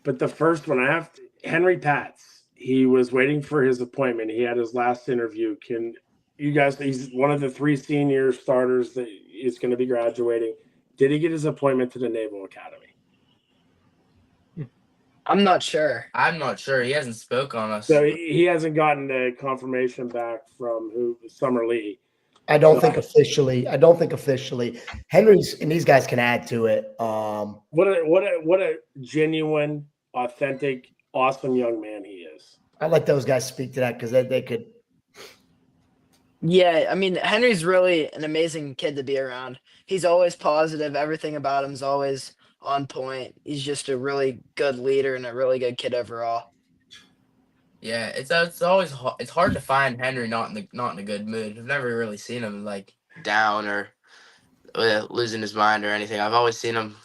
but the first one, Henry Patz. He was waiting for his appointment. He had his last interview. Can you guys? He's one of the 3 senior starters that is going to be graduating. Did he get his appointment to the Naval Academy? I'm not sure. He hasn't spoke on us. So he hasn't gotten the confirmation back from Summer Lee. I don't think officially. Henry's and these guys can add to it. What a genuine, authentic, awesome young man he is. I let those guys speak to that because they could. Yeah, I mean, Henry's really an amazing kid to be around. He's always positive. Everything about him's always on point. He's just a really good leader and a really good kid overall. Yeah, it's always it's hard to find Henry not in a good mood. I've never really seen him down or losing his mind or anything. I've always seen him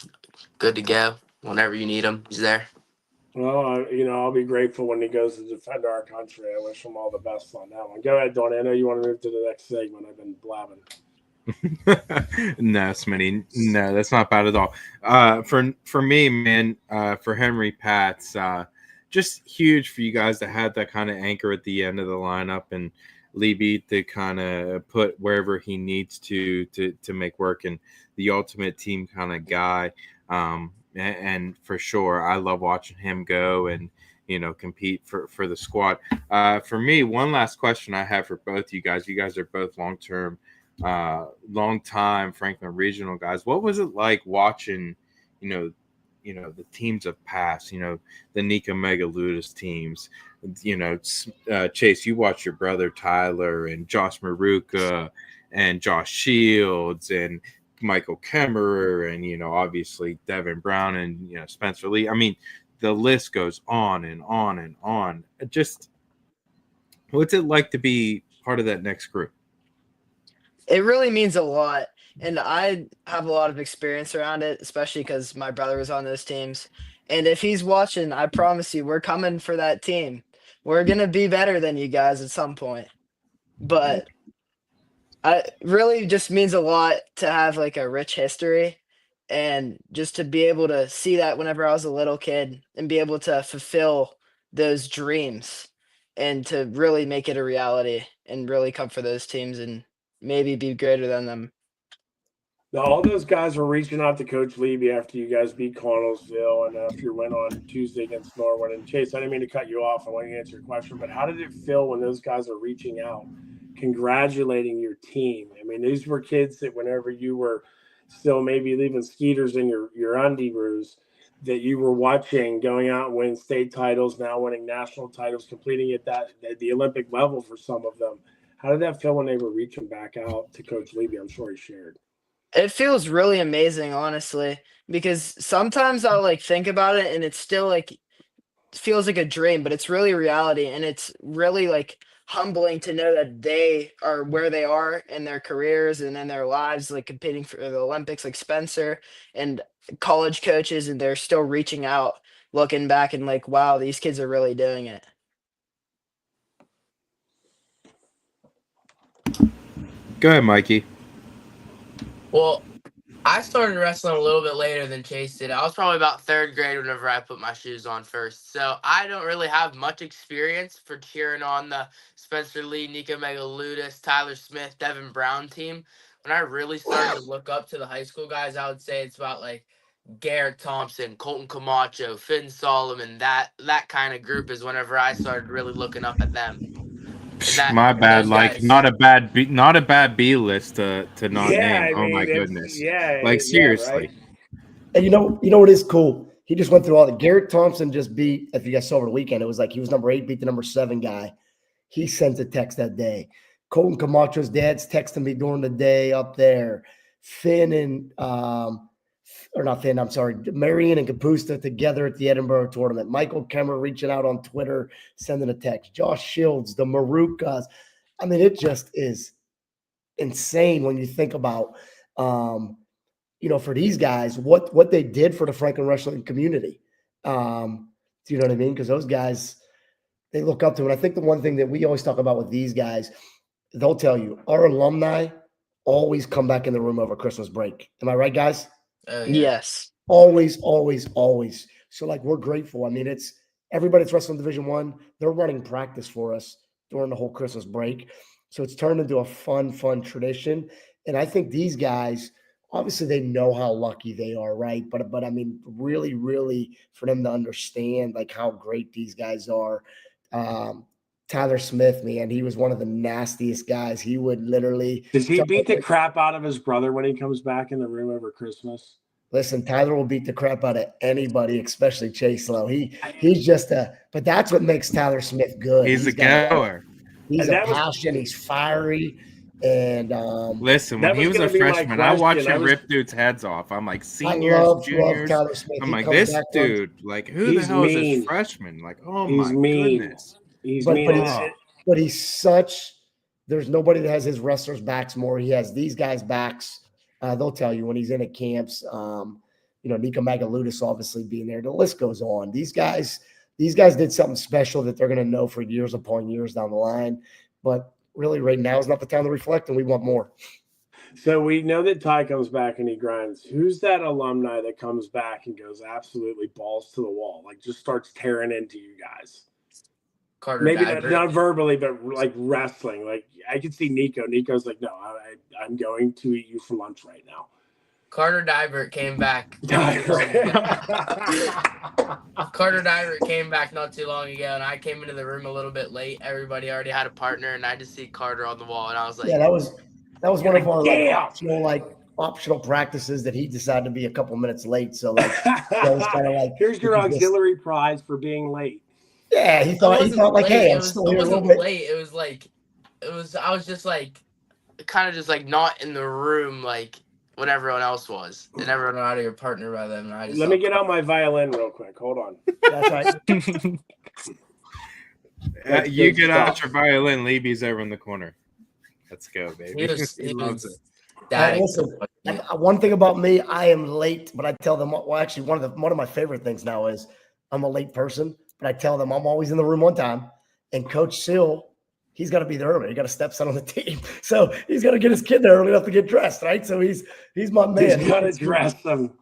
good to go. Whenever you need him, he's there. Well, I'll be grateful when he goes to defend our country. I wish him all the best on that one. Go ahead, Donnie. I know you want to move to the next segment. I've been blabbing. No, Smitty. No, that's not bad at all. For me, man, for Henry Pats, just huge for you guys to have that kind of anchor at the end of the lineup and Lebe to kind of put wherever he needs to make work and the ultimate team kind of guy. And for sure, I love watching him go and compete for the squad. For me, one last question I have for both you guys. You guys are both long time Franklin regional guys. What was it like watching, the teams of past, the Nika Megaludis teams, Chase, you watch your brother Tyler and Josh Maruka and Josh Shields and Michael Kemmerer and, obviously Devin Brown and, Spencer Lee. I mean, the list goes on and on and on. Just what's it like to be part of that next group? It really means a lot. And I have a lot of experience around it, especially because my brother was on those teams. And if he's watching, I promise you, we're coming for that team. We're going to be better than you guys at some point. But it really just means a lot to have like a rich history and just to be able to see that whenever I was a little kid and be able to fulfill those dreams and to really make it a reality and really come for those teams and maybe be greater than them. Now, all those guys were reaching out to Coach Lebe after you guys beat Connellsville and after you went on Tuesday against Norwood. And Chase, I didn't mean to cut you off. I want you to answer your question, but how did it feel when those guys are reaching out, congratulating your team? I mean, these were kids that whenever you were still maybe leaving skeeters in your underoos, that you were watching going out and winning state titles, now winning national titles, completing at the Olympic level for some of them. How did that feel when they were reaching back out to Coach Lebe? I'm sure he shared. It feels really amazing, honestly, because sometimes I'll like think about it and it's still like feels like a dream, but it's really reality. And it's really like humbling to know that they are where they are in their careers and in their lives, like competing for the Olympics, like Spencer and college coaches, and they're still reaching out, looking back and like, wow, these kids are really doing it. Go ahead, Mikey. Well, I started wrestling a little bit later than Chase did. I was probably about third grade whenever I put my shoes on first. So I don't really have much experience for cheering on the Spencer Lee, Nika Megaludis, Tyler Smith, Devin Brown team. When I really started to look up to the high school guys, I would say it's about like Garrett Thompson, Colton Camacho, Finn Solomon. That kind of group is whenever I started really looking up at them. My bad. Like guys, not a bad B list to not name. I mean, my goodness. Yeah. Like seriously. Right. And you know what is cool? He just went through all the Garrett Thompson just beat, if you guys saw over the weekend, it was like he was number 8, beat the number 7 guy. He sent a text that day. Colton Camacho's dad's texting me during the day up there. Finn and or not Finn, I'm sorry, Marion and Kapusta together at the Edinburgh tournament. Michael Kemmer reaching out on Twitter, sending a text. Josh Shields, the Marukas. I mean, it just is insane when you think about, for these guys, what they did for the Franklin wrestling community. Do you know what I mean? Because those guys, they look up to it. I think the one thing that we always talk about with these guys, they'll tell you, our alumni always come back in the room over Christmas break. Am I right, guys? Yeah. Yes. Always, always, always. So, like, we're grateful. I mean, it's everybody that's wrestling Division I, they're running practice for us during the whole Christmas break. So it's turned into a fun tradition. And I think these guys, obviously they know how lucky they are, right? But I mean, really, really for them to understand like how great these guys are. Tyler Smith, man, he was one of the nastiest guys. He would literally. Does he beat the crap out of his brother when he comes back in the room over Christmas? Listen, Tyler will beat the crap out of anybody, especially Chase Lowe. He's just but that's what makes Tyler Smith good. He's a goer. He's a passion. He's fiery. And listen, when he was a freshman, I watched him rip dudes' heads off. I'm like, seniors, juniors. Tyler Smith. I'm like, this dude, like, who the hell is this freshman? Like, oh my goodness. He's mean. But he's such. There's nobody that has his wrestlers' backs more. He has these guys' backs. They'll tell you when he's in at camps. Nika Megaludis obviously being there. The list goes on. These guys did something special that they're going to know for years upon years down the line. But really, right now is not the time to reflect, and we want more. So we know that Ty comes back and he grinds. Who's that alumni that comes back and goes absolutely balls to the wall, like just starts tearing into you guys? Carter Maybe Diver. not verbally, but like wrestling. Like I could see Nico. Nico's like, no, I'm going to eat you for lunch right now. Carter Diver came back. Carter Diver came back not too long ago, and I came into the room a little bit late. Everybody already had a partner, and I just see Carter on the wall, and I was like, Yeah, that was one of our Damn. optional practices that he decided to be a couple minutes late. So like, it was kind of like, here's your auxiliary prize for being late. Yeah, he thought like, late. hey, It I'm was, still it here a wasn't little bit. late. It was like, I was just like, kind of just like not in the room like when everyone else was, and everyone had your partner by them. And I just Let me get out my violin real quick. Hold on. That's right. You get out your violin. Lebe's over in the corner. Let's go, baby. He loves was it. Listen, one thing about me, I am late, but I tell them. Well, actually, one of my favorite things now is I'm a late person, but I tell them I'm always in the room on time. And Coach Sill, he's got to be there early. He got a stepson on the team, so he's got to get his kid there early enough to get dressed, right? So he's my man. He's got to dress them.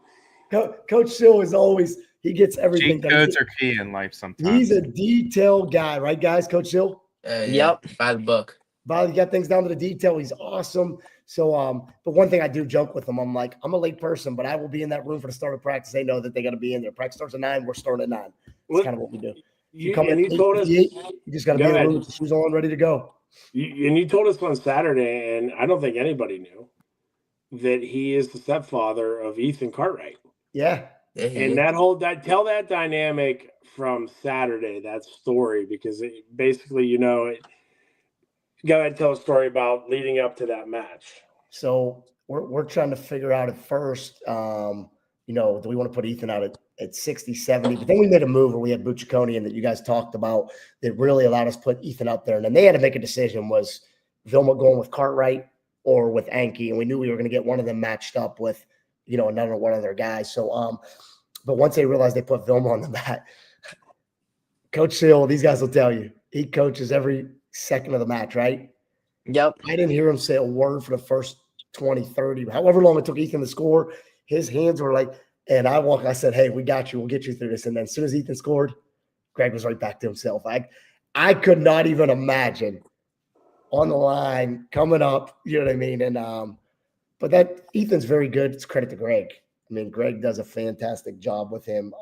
Coach Sill is always he gets everything Cheat done. codes are key in life sometimes. He's a detailed guy, right, guys? Coach Sill. Yep, by the book. He got things down to the detail. He's awesome. So, but one thing I do joke with him, I'm like, I'm a late person, but I will be in that room for the start of practice. They know that they got to be in there. Practice starts at 9. We're starting at 9. That's kind of what we do. You come in, you just got to be in the room with the shoes on, ready to go. You told us on Saturday, and I don't think anybody knew that he is the stepfather of Ethan Cartwright. Yeah. And tell that dynamic from Saturday, that story, because basically, go ahead and tell a story about leading up to that match. So we're trying to figure out at first, do we want to put Ethan out at 60, 70? But then we made a move where we had Bucciaconian that you guys talked about that really allowed us to put Ethan up there. And then they had to make a decision, was Vilma going with Cartwright or with Anki? And we knew we were going to get one of them matched up with, another one of their guys. So, but once they realized they put Vilma on the mat, Coach Sill, these guys will tell you, he coaches every second of the match, right? Yep. I didn't hear him say a word for the first 20, 30, however long it took Ethan to score. His hands were like, and I said, hey, we got you. We'll get you through this. And then as soon as Ethan scored, Greg was right back to himself. I could not even imagine on the line coming up, you know what I mean? And, but that Ethan's very good. It's credit to Greg. I mean, Greg does a fantastic job with him,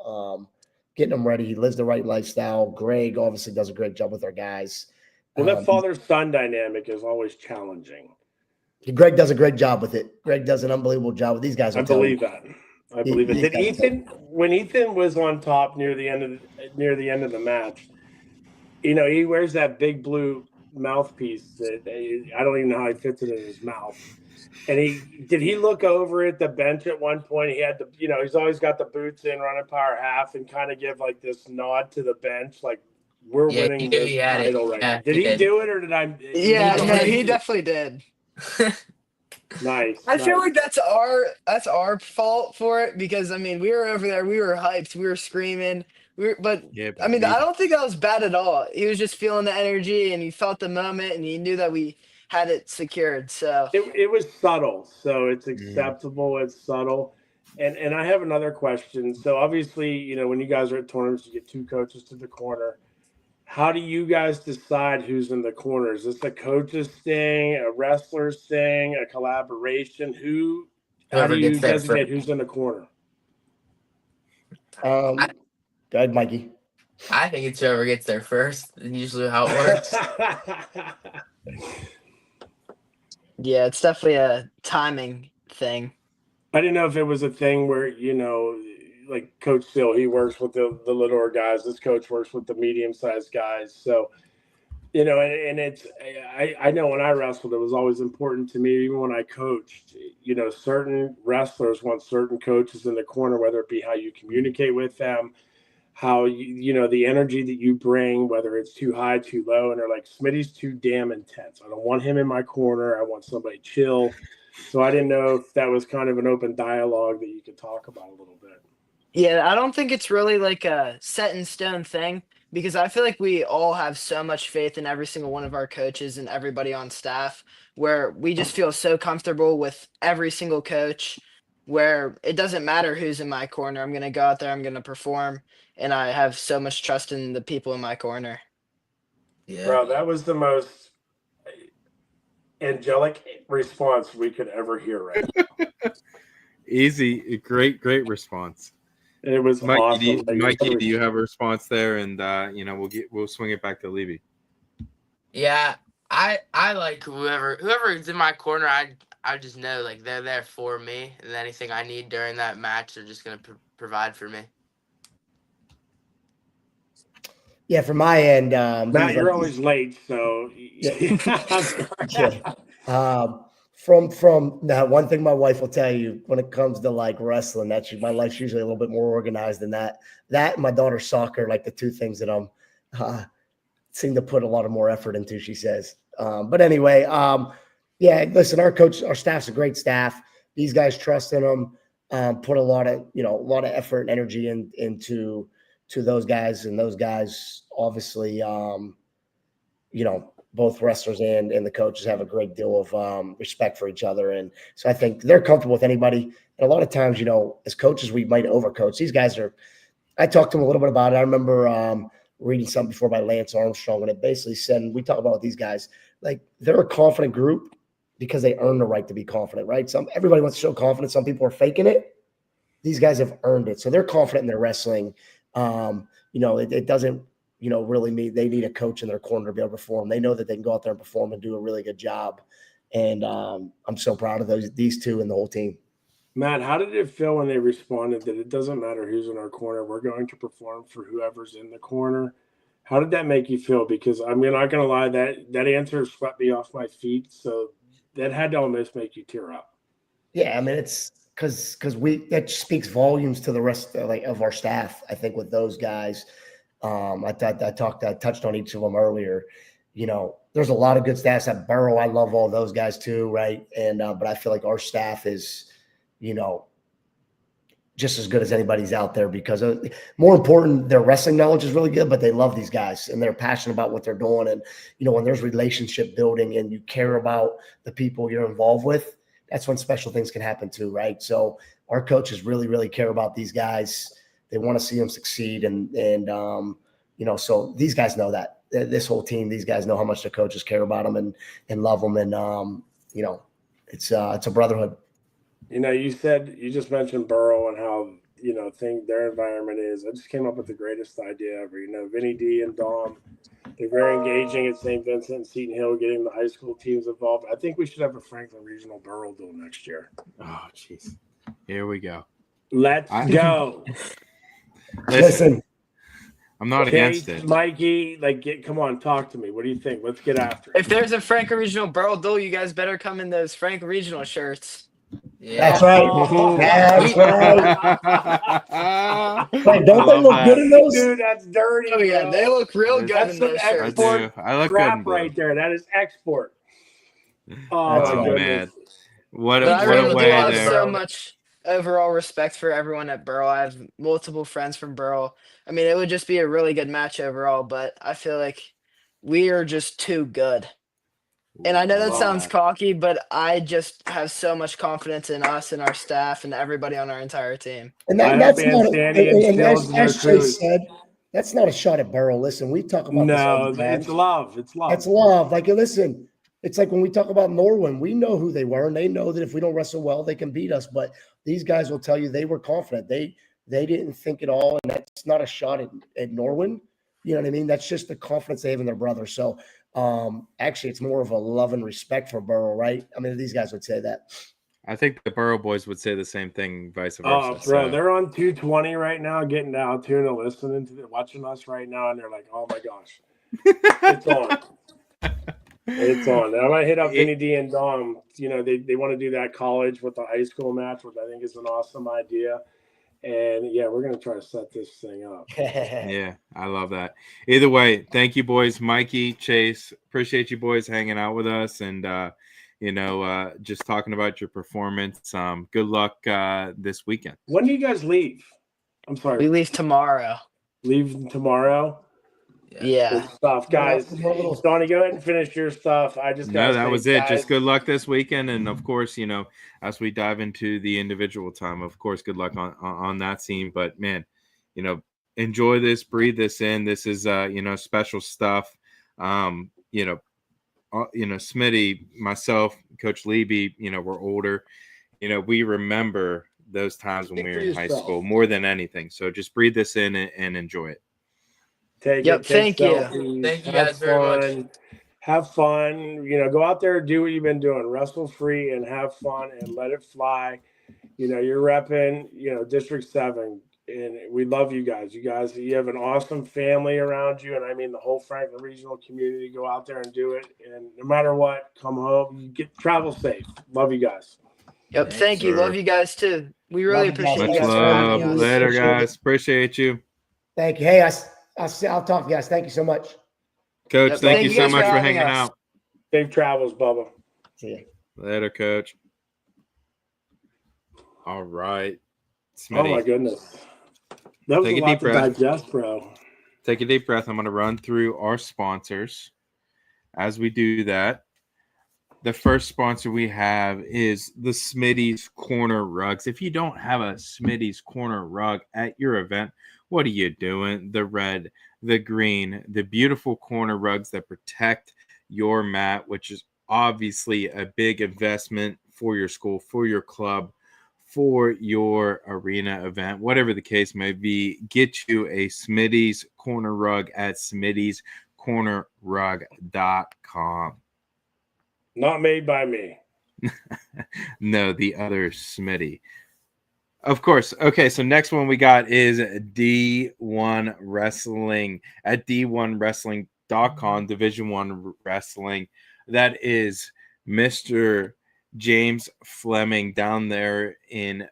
getting him ready. He lives the right lifestyle. Greg obviously does a great job with our guys. Well, that father-son dynamic is always challenging. Greg does a great job with it. Greg does an unbelievable job with these guys. I believe that. Did Ethan, when Ethan was on top near the end of the match, he wears that big blue mouthpiece that I don't even know how he fits it in his mouth. And did he look over at the bench at one point? He had he's always got the boots in, running power half, and kind of give like this nod to the bench, like we're winning this title right now. Did he do it or did I? Yeah, no, he definitely did. Nice. I feel like that's our fault for it, because I mean we were over there, we were hyped, we were screaming, I mean I don't think that was bad at all. He was just feeling the energy and he felt the moment and he knew that we had it secured. So it was subtle, so it's acceptable. It's subtle. And I have another question. So obviously, when you guys are at tournaments, you get two coaches to the corner. How do you guys decide who's in the corner? Is this a coach's thing, a wrestler's thing, a collaboration? How do you designate who's in the corner? Go ahead, Mikey. I think it's whoever gets there first. That's usually how it works. Yeah, it's definitely a timing thing. I didn't know if it was a thing where, like Coach Sill, he works with the littler guys. This coach works with the medium-sized guys. So, and it's, I know when I wrestled, it was always important to me, even when I coached, certain wrestlers want certain coaches in the corner, whether it be how you communicate with them, how, the energy that you bring, whether it's too high, too low. And they're like, Smitty's too damn intense. I don't want him in my corner. I want somebody chill. So I didn't know if that was kind of an open dialogue that you could talk about a little bit. Yeah, I don't think it's really like a set in stone thing. because I feel like we all have so much faith in every single one of our coaches and everybody on staff, where we just feel so comfortable with every single coach, where it doesn't matter who's in my corner. I'm going to go out there, I'm going to perform, and I have so much trust in the people in my corner. Yeah. Bro, that was the most angelic response we could ever hear right now. Easy, great response. It was Mikey, awesome. Mikey, do you have a response there? And we'll swing it back to Levy. Yeah, I like whoever's in my corner. I just know like they're there for me, and anything I need during that match, they're just gonna provide for me. Yeah, from my end, Matt, you're always late, so yeah. From now, one thing my wife will tell you when it comes to like wrestling, my life's usually a little bit more organized than that. That and my daughter's soccer, like the two things that I'm seem to put a lot of more effort into, she says. But anyway, yeah, listen, our staff's a great staff. These guys trust in them, put a lot of effort and energy into those guys, and those guys obviously, both wrestlers and the coaches have a great deal of respect for each other. And so I think they're comfortable with anybody. And a lot of times, as coaches, we might overcoach. These guys I talked to them a little bit about it. I remember reading something before by Lance Armstrong, and it basically said, and we talk about these guys, like they're a confident group because they earn the right to be confident, right? Everybody wants to show confidence. Some people are faking it. These guys have earned it. So they're confident in their wrestling. It doesn't, really mean they need a coach in their corner to be able to perform. They know that they can go out there and perform and do a really good job. And I'm so proud of these two and the whole team. Matt, how did it feel when they responded that it doesn't matter who's in our corner, we're going to perform for whoever's in the corner? How did that make you feel? Because I'm not going to lie, that answer swept me off my feet. So that had to almost make you tear up. Yeah, I mean, it's because that speaks volumes to the rest of our staff. I think with those guys, I touched on each of them earlier. There's a lot of good staffs at Burrow. I love all those guys too, right? And but I feel like our staff is, just as good as anybody's out there, because more important, their wrestling knowledge is really good, but they love these guys and they're passionate about what they're doing. And, when there's relationship building and you care about the people you're involved with, that's when special things can happen too, right? So our coaches really, really care about these guys. They want to see them succeed. And so these guys know that. This whole team, these guys know how much the coaches care about them and love them. And, it's a brotherhood. You just mentioned Burrow and how, their environment is. I just came up with the greatest idea ever. Vinny D and Dom, they're very engaging at St. Vincent and Seton Hill, getting the high school teams involved. I think we should have a Franklin Regional Burrow Duel next year. Oh, jeez. Here we go. Let's go. Listen. I'm not against it. Mikey, come on, talk to me. What do you think? Let's get after it. If there's a Franklin Regional Burrow Duel, you guys better come in those Franklin Regional shirts. Yeah. That's right. That's right. Wait, don't they look good in those? Dude, that's dirty. Oh yeah, they look real good That's in some those shirts. export I look crap good right there. That is export. Oh, my goodness. man. What But I a really do way have there. so much overall respect for everyone at Burrow. I have multiple friends from Burrow. I mean, it would just be a really good match overall, but I feel like we are just too good. And I know that sounds cocky, but I just have so much confidence in us and our staff and everybody on our entire team. And that's not, and as Chase said, that's not a shot at Burrow. Listen, we talk about this all the time. It's love. It's love. That's love. Listen, it's like when we talk about Norwin, we know who they were, and they know that if we don't wrestle well, they can beat us. But these guys will tell you they were confident. They didn't think at all, and that's not a shot at Norwin. You know what I mean? That's just the confidence they have in their brother. So actually, it's more of a love and respect for Burrow, right? I mean, these guys would say that. I think the Burrow boys would say the same thing, vice versa. Oh, bro, they're on 220 right now, getting to Altoona, watching us right now, and they're like, "Oh my gosh, it's on, it's on." And I might hit up Vinny D and Dom. They want to do that college with the high school match, which I think is an awesome idea. And yeah, we're gonna try to set this thing up. Yeah, I love that. Either way, thank you, boys. Mikey, Chase, appreciate you boys hanging out with us and just talking about your performance. Good luck this weekend. When do you guys leave? I'm sorry. We leave tomorrow. Leave tomorrow. Yeah. Good stuff, guys. Donnie, go ahead and finish your stuff. I just No, gotta that say, was it. guys, Just good luck this weekend, and of course, as we dive into the individual time, of course, good luck on that scene. But man, enjoy this, breathe this in. This is special stuff. Smitty, myself, Coach Lebe, we're older. We remember those times when we were in high school more than anything. So just breathe this in and enjoy it. Take Thank you. selfies, Thank you have guys very much. fun. Have fun. Go out there, do what you've been doing. Wrestle free and have fun and let it fly. You're repping, District 7, and we love you guys. You have an awesome family around you, and I mean the whole Franklin regional community. Go out there and do it, and no matter what, come home. You travel safe. Love you guys. Yep. Thank you. sir. Love you guys too. We really Love you guys. appreciate you Much guys for having love. us. Later, guys. Appreciate you. Thank you. Hey, I'll talk to you guys. Thank you so much. Coach, Yep, thank you so guys much for having hanging us. out. Safe travels, Bubba. See you. Later, Coach. All right. Oh my Smitty, goodness, that was Take a a lot deep to breath. digest, bro. take a deep breath. I'm going to run through our sponsors. As we do that, the first sponsor we have is the Smitty's Corner Rugs. If you don't have a Smitty's Corner rug at your event, what are you doing? The red, the green, the beautiful corner rugs that protect your mat, which is obviously a big investment for your school, for your club, for your arena event, whatever the case may be. Get you a Smitty's Corner rug at smitty'scornerrug.com. Not made by me. No, the other Smitty. Of course. Okay, so next one we got is D1 Wrestling at d1wrestling.com, Division 1 Wrestling. That is Mr. James Fleming down there in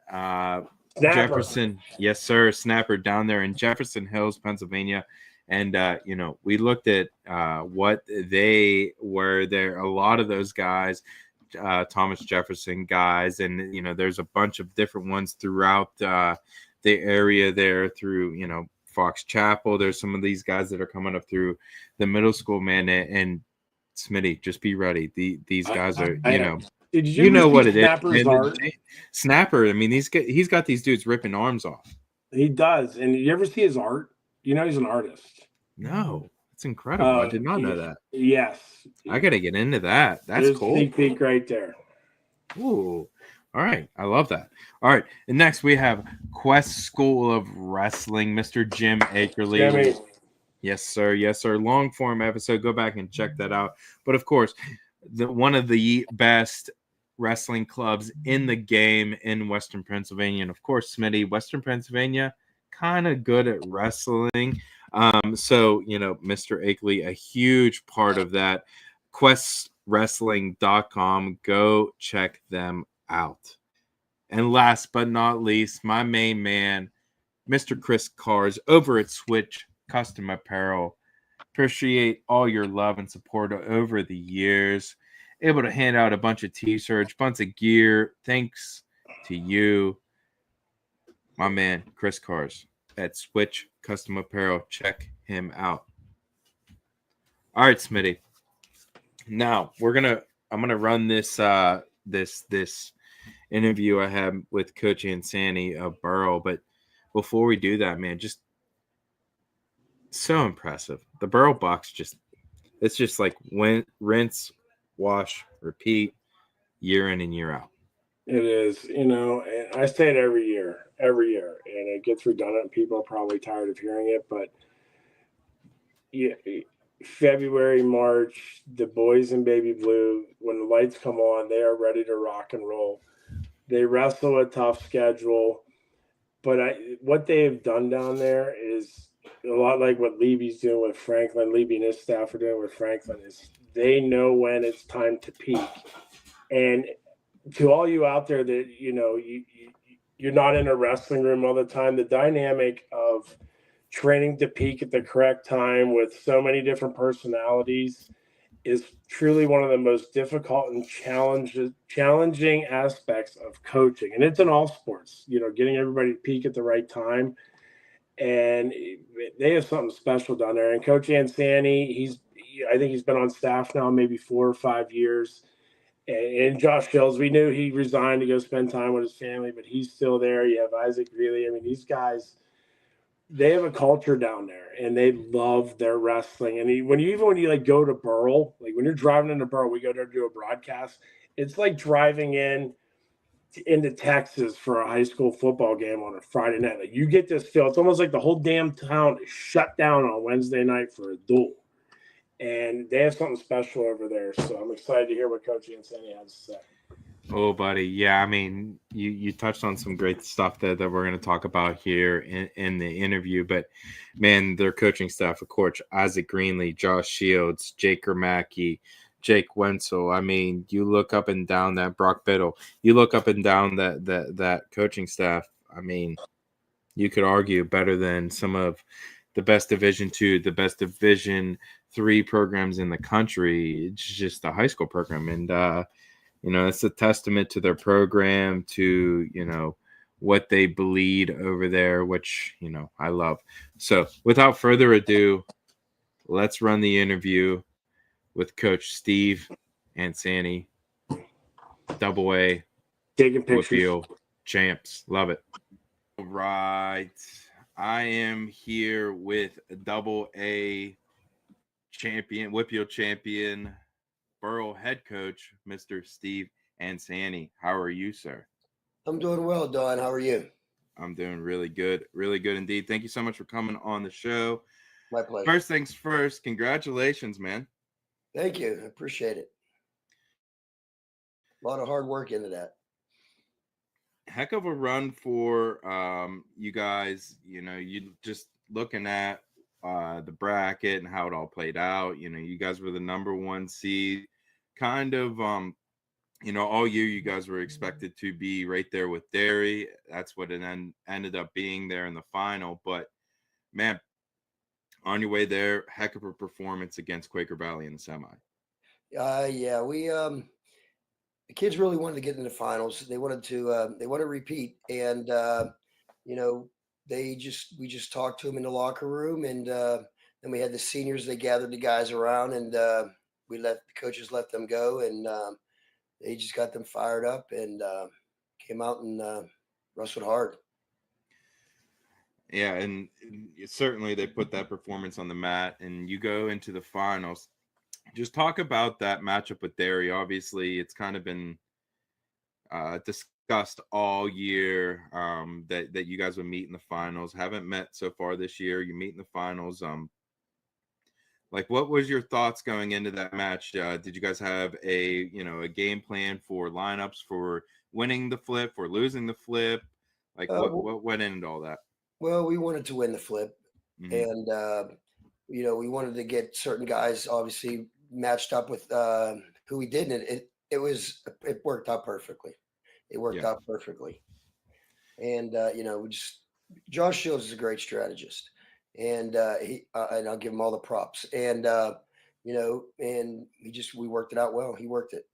Jefferson. Yes, sir. Snapper down there in Jefferson Hills, Pennsylvania. And, we looked at what they were there. A lot of those guys, Thomas Jefferson guys, and, there's a bunch of different ones throughout the area there through, Fox Chapel. There's some of these guys that are coming up through the middle school, man. And Smitty, just be ready. These guys are, Did you know what it Snapper's is. art? Snapper, I mean, he's got these dudes ripping arms off. He does. And you ever see his art? He's an artist. No, it's incredible. I did not know that. Yes. I got to get into that. That's There's cool. Sneak peek right there. Ooh. All right. I love that. All right. And next we have Quest School of Wrestling, Mr. Jim Akerley. Jimmy. Yes, sir. Yes, sir. Long form episode. Go back and check that out. But of course, one of the best wrestling clubs in the game in Western Pennsylvania. And of course, Smitty, Western Pennsylvania, kind of good at wrestling. So, Mr. Akeley, a huge part of that. QuestWrestling.com. Go check them out. And last but not least, my main man, Mr. Chris Cars over at Switch Custom Apparel. Appreciate all your love and support over the years. Able to hand out a bunch of t-shirts, bunch of gear. Thanks to you, my man, Chris Cars at Switch Custom Apparel. Check him out. All right, Smitty. Now I'm gonna run this this interview I had with Coach Ansani of Burrell. But before we do that, man, just so impressive. The Burrell box it's just like rinse, wash, repeat, year in and year out. It is, and I say it every year, and it gets redundant. People are probably tired of hearing it, but yeah, February, March, the boys in baby blue, when the lights come on, they are ready to rock and roll. They wrestle a tough schedule, but what they have done down there is a lot like what Levy's doing with Franklin. Levy and his staff are doing with Franklin. Is they know when it's time to peak. And to all you out there that you're not in a wrestling room all the time, the dynamic of training to peak at the correct time with so many different personalities is truly one of the most difficult and challenging aspects of coaching. And it's in all sports, getting everybody to peak at the right time. and they have something special down there. And Coach Ansani, I think he's been on staff now maybe 4 or 5 years. And Josh Schills, we knew he resigned to go spend time with his family, but he's still there. You have Isaac Greeley. I mean, these guys, they have a culture down there, and they love their wrestling. And when you like go to Burl, like when you're driving into Burl, we go there to do a broadcast. It's like driving into Texas for a high school football game on a Friday night. Like you get this feel. It's almost like the whole damn town is shut down on Wednesday night for a duel. And they have something special over there. So I'm excited to hear what Coach Ansani has to say. Oh, buddy. Yeah, I mean, you touched on some great stuff that we're going to talk about here in the interview. But, man, their coaching staff, of course, Isaac Greenlee, Josh Shields, Jake Ermacki, Jake Wenzel. I mean, you look up and down that Brock Biddle. You look up and down that coaching staff. I mean, you could argue better than some of the best Division II, the best Division III programs in the country. It's just a high school program. And, it's a testament to their program, to, what they bleed over there, which, I love. So without further ado, let's run the interview with Coach Steve Ansani, AA Taking pictures. WPIAL champs. Love it. All right. I am here with AA champion, WPIAL champion, Burl head coach, Mr. Steve Ansani. How are you, sir? I'm doing well, Don. How are you? I'm doing really good indeed. Thank you so much for coming on the show. My pleasure. First things first, congratulations, man. Thank you. I appreciate it. A lot of hard work into that. Heck of a run for you guys. You just looking at the bracket and how it all played out. You guys were the number 1 seed. Kind of, all year you guys were expected to be right there with Derry. That's what it ended up being there in the final. But, man, on your way there, heck of a performance against Quaker Valley in the semi. Yeah, we the kids really wanted to get into the finals. They wanted to repeat, and we just talked to them in the locker room, and then we had the seniors. They gathered the guys around, and the coaches let them go, and they just got them fired up and came out and wrestled hard. Yeah, and certainly they put that performance on the mat, and you go into the finals. Just talk about that matchup with Derry. Obviously, it's kind of been discussed all year that you guys would meet in the finals. Haven't met so far this year. You meet in the finals. What was your thoughts going into that match? Did you guys have a game plan for lineups for winning the flip, for losing the flip? What went into all that? Well, we wanted to win the flip, Mm-hmm. and we wanted to get certain guys obviously matched up with who we did, and it worked out perfectly. It worked out perfectly, and Josh Shields is a great strategist, and and I'll give him all the props, and and we worked it out well. He worked it.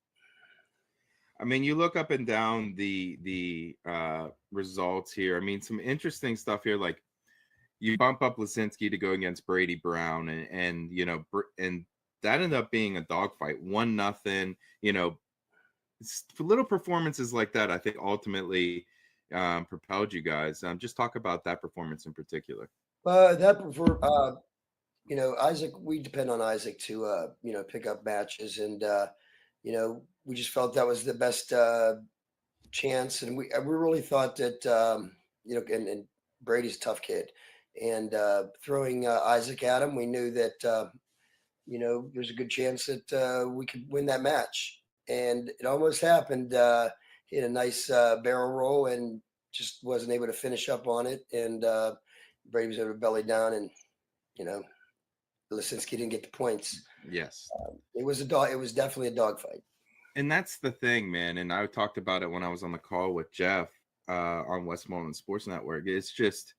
I mean, you look up and down the results here. I mean, some interesting stuff here. Like you bump up Lisinski to go against Brady Brown, and that ended up being a dogfight, 1-0. Little performances like that, I think, ultimately propelled you guys. Just talk about that performance in particular. Isaac, we depend on Isaac to pick up matches, and we just felt that was the best chance, and we really thought that and Brady's a tough kid, and throwing Isaac at him, we knew that there's a good chance that we could win that match, and it almost happened. He had a nice barrel roll and just wasn't able to finish up on it, and Brady was able to belly down, and Lisinski didn't get the points. Yes, it was definitely a dogfight. And that's the thing, man. And I talked about it when I was on the call with Jeff on Westmoreland Sports Network. It's just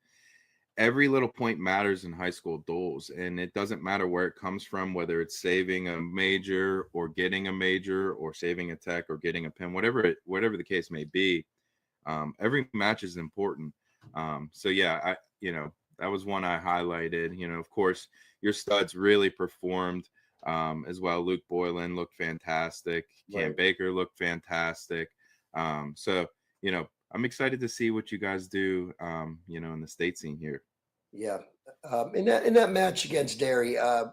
every little point matters in high school duels, and it doesn't matter where it comes from, whether it's saving a major or getting a major or saving a tech or getting a pin, whatever the case may be. Every match is important. So yeah, was one I highlighted. Of course, your studs really performed as well. Luke Boylan looked fantastic. Cam Right. Baker looked fantastic. So I'm excited to see what you guys do. In the state scene here. Yeah. In that match against Derry, I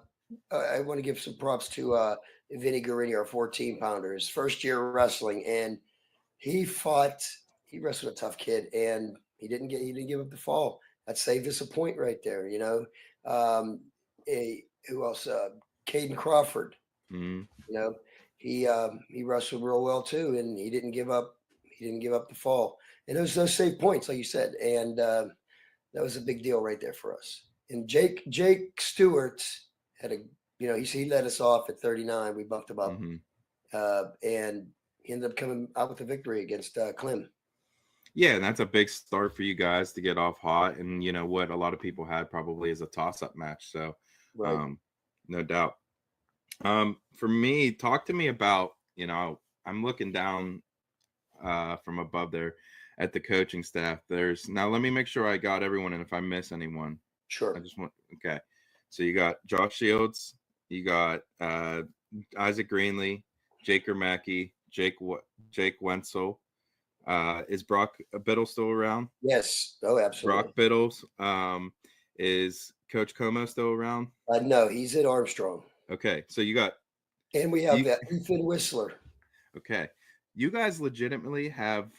want to give some props to Vinny Guarini, our 14-pounder, his first year wrestling, and he wrestled a tough kid, and he didn't give up the fall. That saved us a point right there. Who else? Caden Crawford. Mhm. He wrestled real well too, and he didn't give up. He didn't give up the fall, and those saved points, like you said, and that was a big deal right there for us. And Jake Stewart had he let us off at 39. We bumped him up, Mhm. and he ended up coming out with a victory against Clem. Yeah, and that's a big start for you guys to get off hot, and what a lot of people had probably is a toss-up match. So, Right. no doubt. For me, talk to me about, I'm looking down from above there at the coaching staff. Now let me make sure I got everyone, and if I miss anyone, Sure. I just want okay. So you got Josh Shields, you got Isaac Greenlee, Jake Ermacki, Jake Wenzel. Is Brock Biddle still around? Yes. Oh, absolutely. Brock Biddles. Is Coach Como still around? No, he's at Armstrong. Okay, so you got. And we have Ethan Whistler. Okay, you guys legitimately have.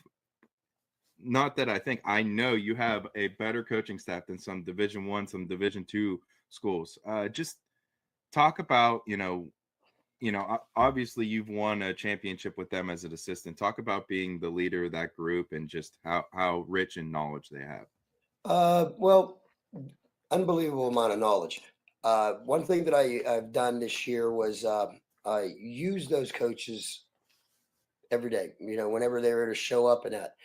Not that I know you have a better coaching staff than some Division I, some Division II schools. Just talk about, obviously you've won a championship with them as an assistant. Talk about being the leader of that group and just how rich in knowledge they have. Well, unbelievable amount of knowledge. One thing that I've done this year was I use those coaches every day. Whenever they're to show up and that.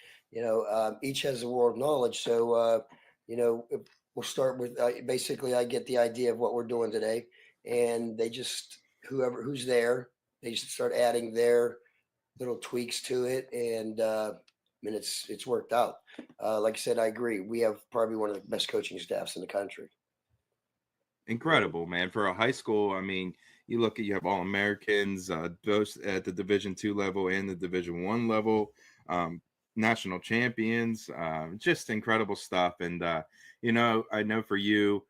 Each has a world of knowledge. So, we'll start with basically I get the idea of what we're doing today, and they just who's there, they just start adding their little tweaks to it, and it's worked out. Like I said, I agree. We have probably one of the best coaching staffs in the country. Incredible, man. For a high school, I mean, you have All-Americans, both at the Division II level and the Division I level. National champions, just incredible stuff. And I know for you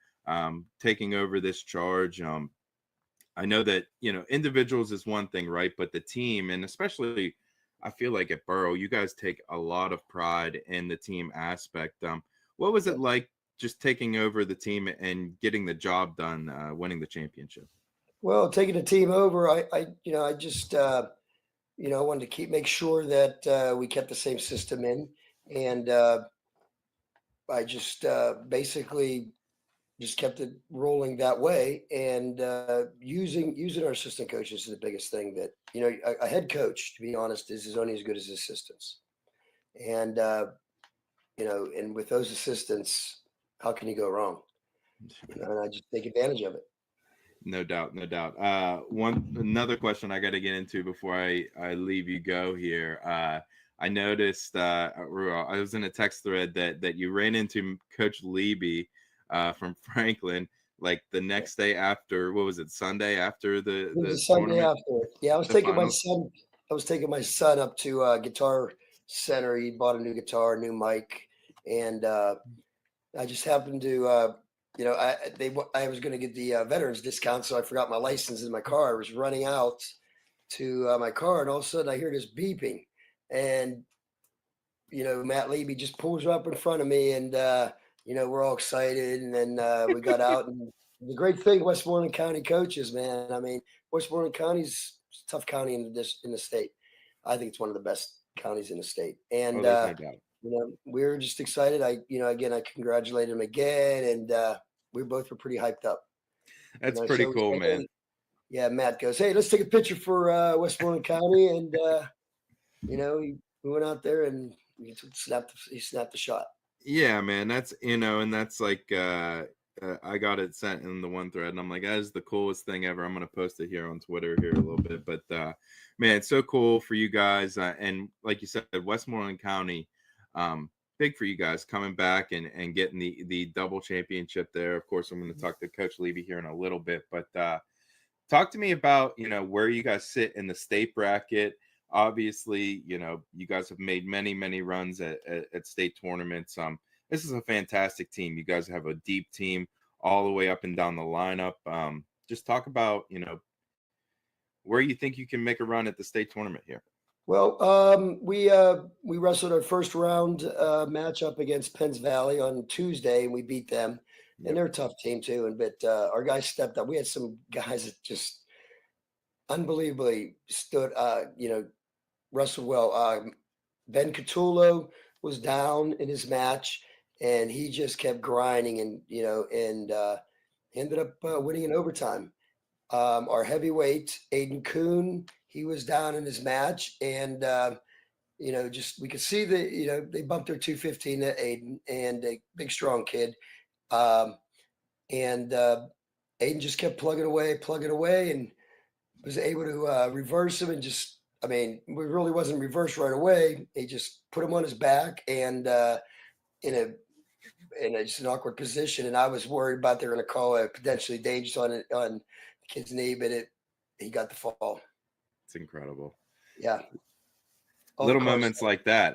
taking over this charge, I know that individuals is one thing, right? But the team, and especially I feel like at Borough, you guys take a lot of pride in the team aspect. What was it like just taking over the team and getting the job done, winning the championship? Well, taking the team over, I just I wanted to make sure that we kept the same system in, and I just basically just kept it rolling that way. And using our assistant coaches is the biggest thing. That a head coach, to be honest, is only as good as his assistants. And and with those assistants, how can you go wrong? And I just take advantage of it. No doubt, no doubt. Another question I got to get into before I leave you go here. I noticed I was in a text thread that you ran into Coach Lebe from Franklin like the next day after. What was it? Sunday after the Sunday tournament? after. Yeah, I was taking my son. I was taking my son up to Guitar Center. He bought a new guitar, new mic, and I just happened to. I was going to get the veterans discount, so I forgot my license in my car. I was running out to my car, and all of a sudden I hear this beeping, and Matt Lebe just pulls up in front of me, and we're all excited, and then we got out. And the great thing, Westmoreland County coaches, man. I mean, Westmoreland County's a tough county in the state. I think it's one of the best counties in the state, and there's no doubt. we were just excited. I congratulated him again, and we both were pretty hyped up. That's pretty cool, man. Hey, yeah, Matt goes, "Hey, let's take a picture for Westmoreland County," and we went out there and he snapped the shot. Yeah, man, that's and that's like I got it sent in the one thread, and I'm like, that is the coolest thing ever. I'm gonna post it here on Twitter here a little bit, but man, it's so cool for you guys, and like you said, Westmoreland County. big for you guys coming back and getting the double championship there. Of course, I'm going to talk to Coach Levy here in a little bit, but talk to me about, where you guys sit in the state bracket. Obviously, you guys have made many runs at state tournaments. This is a fantastic team. You guys have a deep team all the way up and down the lineup. Just talk about, where you think you can make a run at the state tournament here. Well, we wrestled our first round matchup against Penns Valley on Tuesday, and we beat them. And they're a tough team too. But our guys stepped up. We had some guys that just unbelievably stood, wrestled well. Ben Catullo was down in his match, and he just kept grinding, and ended up winning in overtime. Our heavyweight Aiden Kuhn, he was down in his match, and just we could see they bumped their 215 to Aiden, and a big strong kid, and Aiden just kept plugging away, and was able to reverse him, and just we really wasn't reversed right away. He just put him on his back, and in just an awkward position, and I was worried about they're going to call a potentially dangerous on the kid's knee, but he got the fall. It's incredible. Yeah. Little moments like that.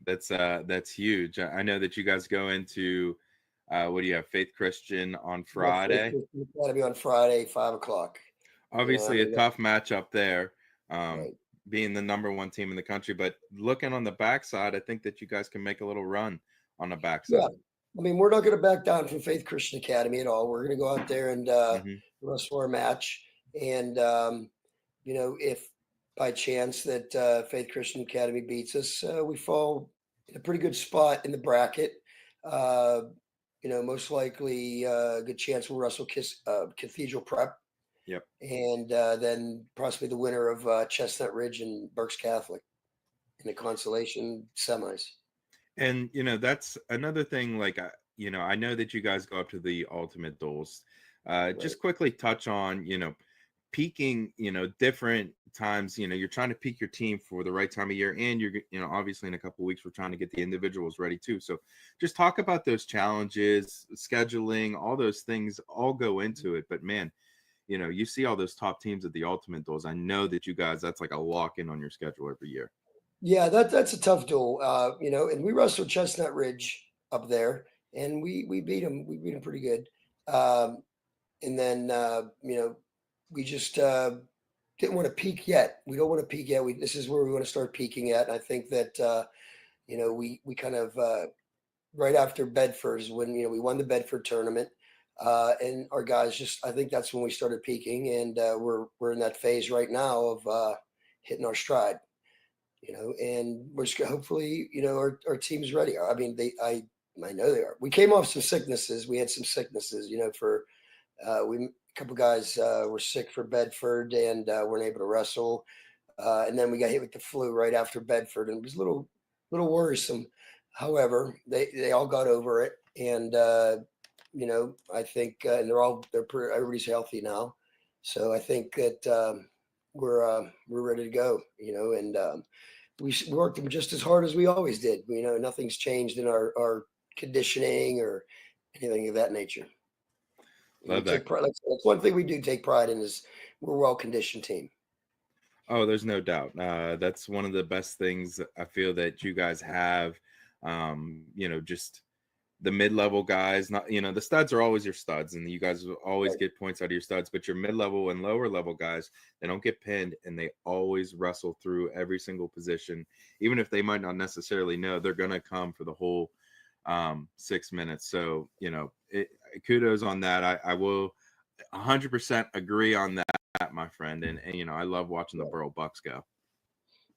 That's huge. I know that you guys go into what do you have? Faith Christian on Friday. Academy on Friday, 5:00. Obviously, a tough matchup there, right. Being the number one team in the country. But looking on the backside, I think that you guys can make a little run on the backside. Yeah. We're not going to back down from Faith Christian Academy at all. We're going to go out there and wrestle our match. And, if by chance that Faith Christian Academy beats us, we fall in a pretty good spot in the bracket. Most likely a good chance we'll wrestle Cathedral Prep. Yep. And then possibly the winner of Chestnut Ridge and Berks Catholic in the consolation semis. And, that's another thing. Like, I know that you guys go up to the ultimate duels. Right. Just quickly touch on, peaking, different times, you're trying to peak your team for the right time of year. And you're, obviously in a couple of weeks, we're trying to get the individuals ready too. So just talk about those challenges, scheduling, all those things all go into it. But man, you see all those top teams at the ultimate duels. I know that you guys, that's like a lock in on your schedule every year. Yeah, that's a tough duel. And we wrestled Chestnut Ridge up there, and we beat them. We beat them pretty good. And then we just didn't want to peak yet. We don't want to peak yet. This is where we want to start peaking at. And I think that we kind of right after Bedford is when we won the Bedford tournament, and our guys I think that's when we started peaking, and we're in that phase right now of hitting our stride. And we're just hopefully, our team's ready. I know they are. We came off some sicknesses. We had some sicknesses, a couple guys were sick for Bedford and weren't able to wrestle. And then we got hit with the flu right after Bedford, and it was a little worrisome. However, they all got over it. And, I think, and everybody's healthy now. So I think that we're ready to go, and we worked them just as hard as we always did. Nothing's changed in our conditioning or anything of that nature. Love that. That's one thing we do take pride in, is we're a well-conditioned team. Oh, there's no doubt. That's one of the best things I feel that you guys have. Just the mid-level guys, not, the studs are always your studs, and you guys will always get points out of your studs, but your mid-level and lower level guys, they don't get pinned, and they always wrestle through every single position. Even if they might not necessarily know, they're going to come for the whole 6 minutes. So, kudos on that. I will 100% agree on that, my friend. And I love watching the Borough Bucks go.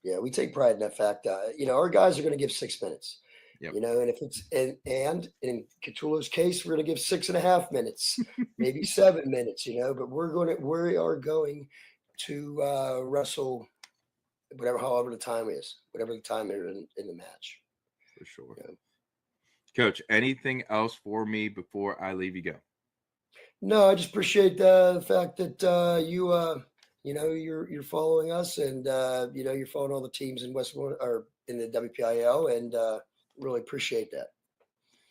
Yeah, we take pride in that fact. Our guys are going to give 6 minutes. Yep. And if it's and in Catullo's case, we're going to give 6.5 minutes, maybe 7 minutes. But we are going to wrestle however the time is, whatever the time is in the match. For sure. Coach, anything else for me before I leave you go? No, I just appreciate the fact that you're following us, and you're following all the teams in Westmoreland or in the WPIAL, and really appreciate that.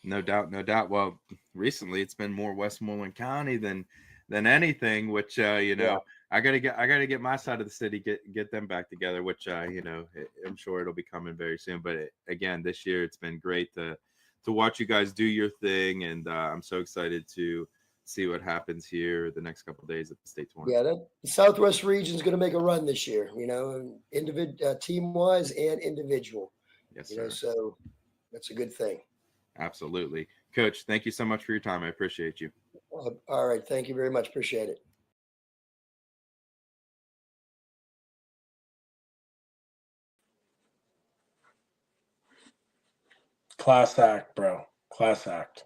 No doubt, no doubt. Well, recently it's been more Westmoreland County than anything, which I gotta get my side of the city, get them back together, which I'm sure it'll be coming very soon. But again, this year it's been great to watch you guys do your thing, and I'm so excited to see what happens here the next couple of days at the state tournament. Yeah, the Southwest region is going to make a run this year. Team wise and individual. Yes, sir. So that's a good thing. Absolutely, Coach. Thank you so much for your time. I appreciate you. All right, thank you very much. Appreciate it. Class act, bro. Class act.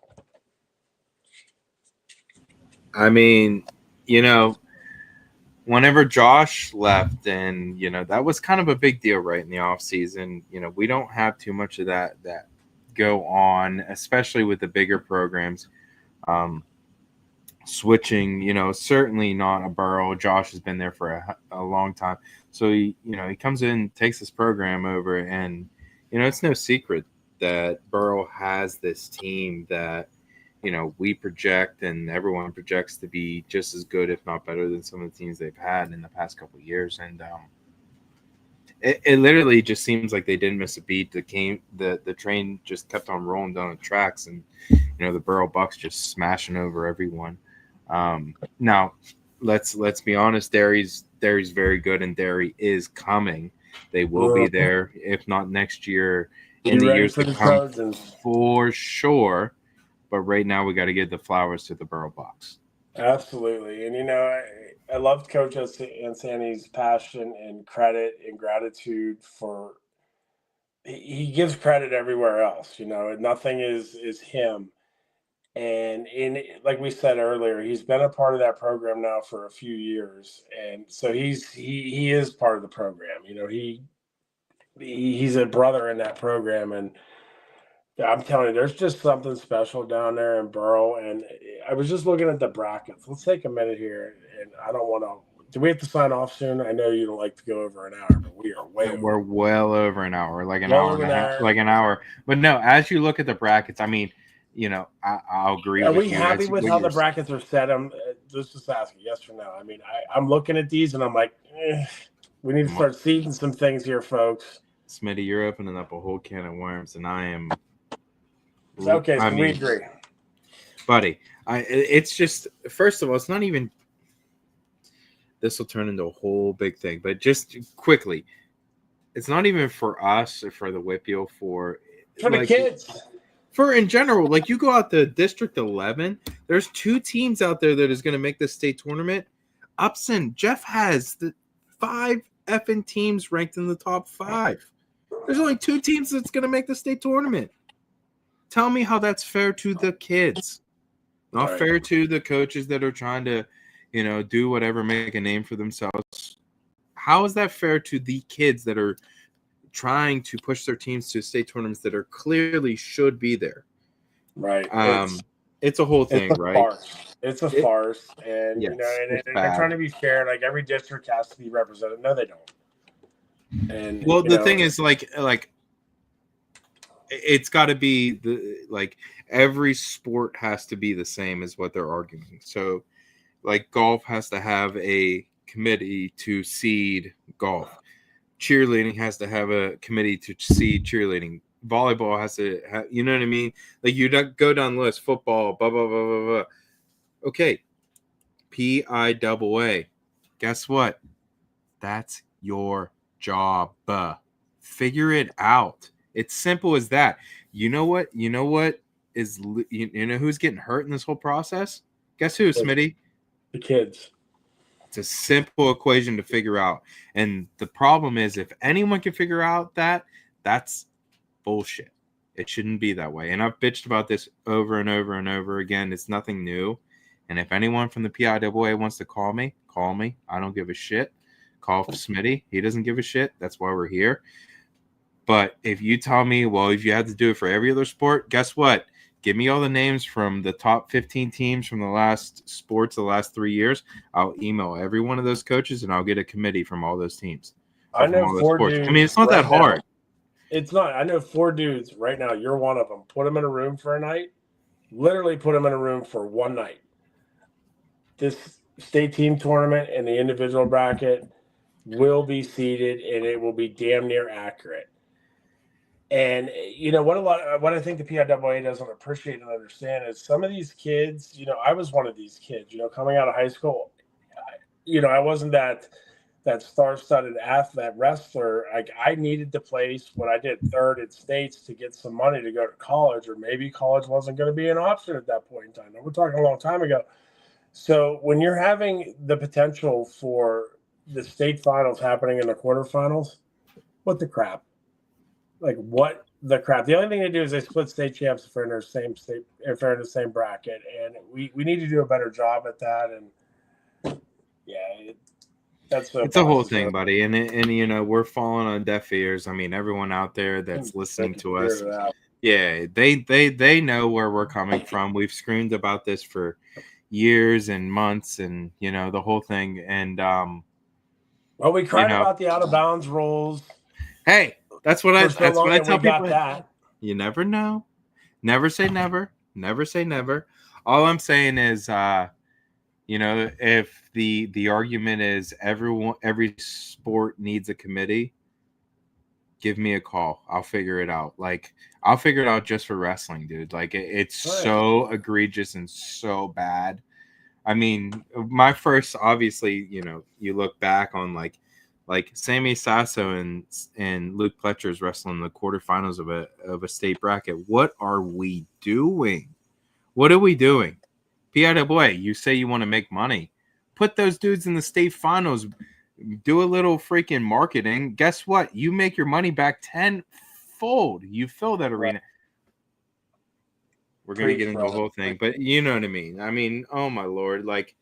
I mean, whenever Josh left, and that was kind of a big deal, right, in the off season. We don't have too much of that go on, especially with the bigger programs. Switching, certainly not a Burrow. Josh has been there for a long time, so he comes in, takes this program over, and it's no secret that Burrow has this team that we project and everyone projects to be just as good, if not better, than some of the teams they've had in the past couple of years. And it literally just seems like they didn't miss a beat. The train just kept on rolling down the tracks, and the Burrow Bucks just smashing over everyone. Now, let's be honest. Derry's very good, and Derry is coming. They will be there, if not next year, in the years to come, for sure. But right now, we got to give the flowers to the Burrow Bucks. Absolutely. And, I loved Coach Ansani's passion and credit and gratitude for – he gives credit everywhere else. Nothing is him. And like we said earlier, he's been a part of that program now for a few years. And so he is part of the program. He's a brother in that program. And I'm telling you, there's just something special down there in Burrow. And I was just looking at the brackets. Let's take a minute here. And I don't want to – do we have to sign off soon? I know you don't like to go over an hour, but we are We're well over an hour, like an hour and a half, like an hour. But no, as you look at the brackets, I mean, I'll agree with you. Are we happy with how the brackets are set? I'm just asking, yes or no. I mean, I'm looking at these and I'm like, we need to start seeding some things here, folks. Smitty, you're opening up a whole can of worms, and I am. Okay, so we agree, buddy. It's just, first of all, it's not even. This will turn into a whole big thing, but just quickly, it's not even for us or for the WPIAL, for the kids. For in general, like you go out to District 11, there's 2 teams out there that is going to make the state tournament. Upson, Jeff has the 5 effing teams ranked in the top 5. There's only 2 teams that's going to make the state tournament. Tell me how that's fair to the kids. Not fair to the coaches that are trying to, do whatever, make a name for themselves. How is that fair to the kids that are trying to push their teams to state tournaments that are clearly should be there? Right. It's a whole thing, right? Farce. It's a farce. And, and they're trying to be fair. Like, every district has to be represented. No, they don't. And the thing is, like it's got to be every sport has to be the same, is what they're arguing. So, like, golf has to have a committee to seed golf. Cheerleading has to have a committee to seed cheerleading. Volleyball has to have, you know what I mean? Like, you go down the list, football, blah, blah, blah, blah, blah. Okay. PIAA. Guess what? That's your job. Figure it out. It's simple as that. You know what is, who's getting hurt in this whole process? Guess who, Smitty? The kids. It's a simple equation to figure out. And the problem is, if anyone can figure out that, that's bullshit. It shouldn't be that way. And I've bitched about this over and over and over again. It's nothing new. And if anyone from the PIAA wants to call me. I don't give a shit. Call Smitty. He doesn't give a shit. That's why we're here. But if you tell me, well, if you had to do it for every other sport, guess what? Give me all the names from the top 15 teams from the last 3 years. I'll email every one of those coaches, and I'll get a committee from all those teams. I know 4 dudes. I mean, it's not that hard. It's not. I know 4 dudes right now. You're one of them. Put them in a room for a night. Literally put them in a room for one night. This state team tournament and the individual bracket will be seeded, and it will be damn near accurate. And what I think the PIAA doesn't appreciate and understand is some of these kids. I was one of these kids. Coming out of high school, I wasn't that star-studded athlete wrestler. Like, I needed to place when I did third in states to get some money to go to college, or maybe college wasn't going to be an option at that point in time. We're talking a long time ago. So when you're having the potential for the state finals happening in the quarterfinals, what the crap? Like, what the crap? The only thing they do is they split state champs if they're in the same state, if they're in the same bracket, and we need to do a better job at that. And yeah, it's a whole thing, buddy, and we're falling on deaf ears. I mean, everyone out there that's listening to us, yeah, they know where we're coming from. We've screamed about this for years and months, and the whole thing. And well, we cried about the out of bounds rules. Hey, that's what I tell people. That. You never know. Never say never. Never say never. All I'm saying is, if the argument is every sport needs a committee, give me a call. I'll figure it out. Like, I'll figure it out just for wrestling, dude. Like, it's so egregious and so bad. I mean, my first, obviously, you look back on like Sammy Sasso and Luke Pletcher's wrestling the quarterfinals of a state bracket. What are we doing? What are we doing? PIAA, you say you want to make money. Put those dudes in the state finals. Do a little freaking marketing. Guess what? You make your money back tenfold. You fill that arena. We're going to get into the whole thing, but you know what I mean. I mean, oh my Lord. Like,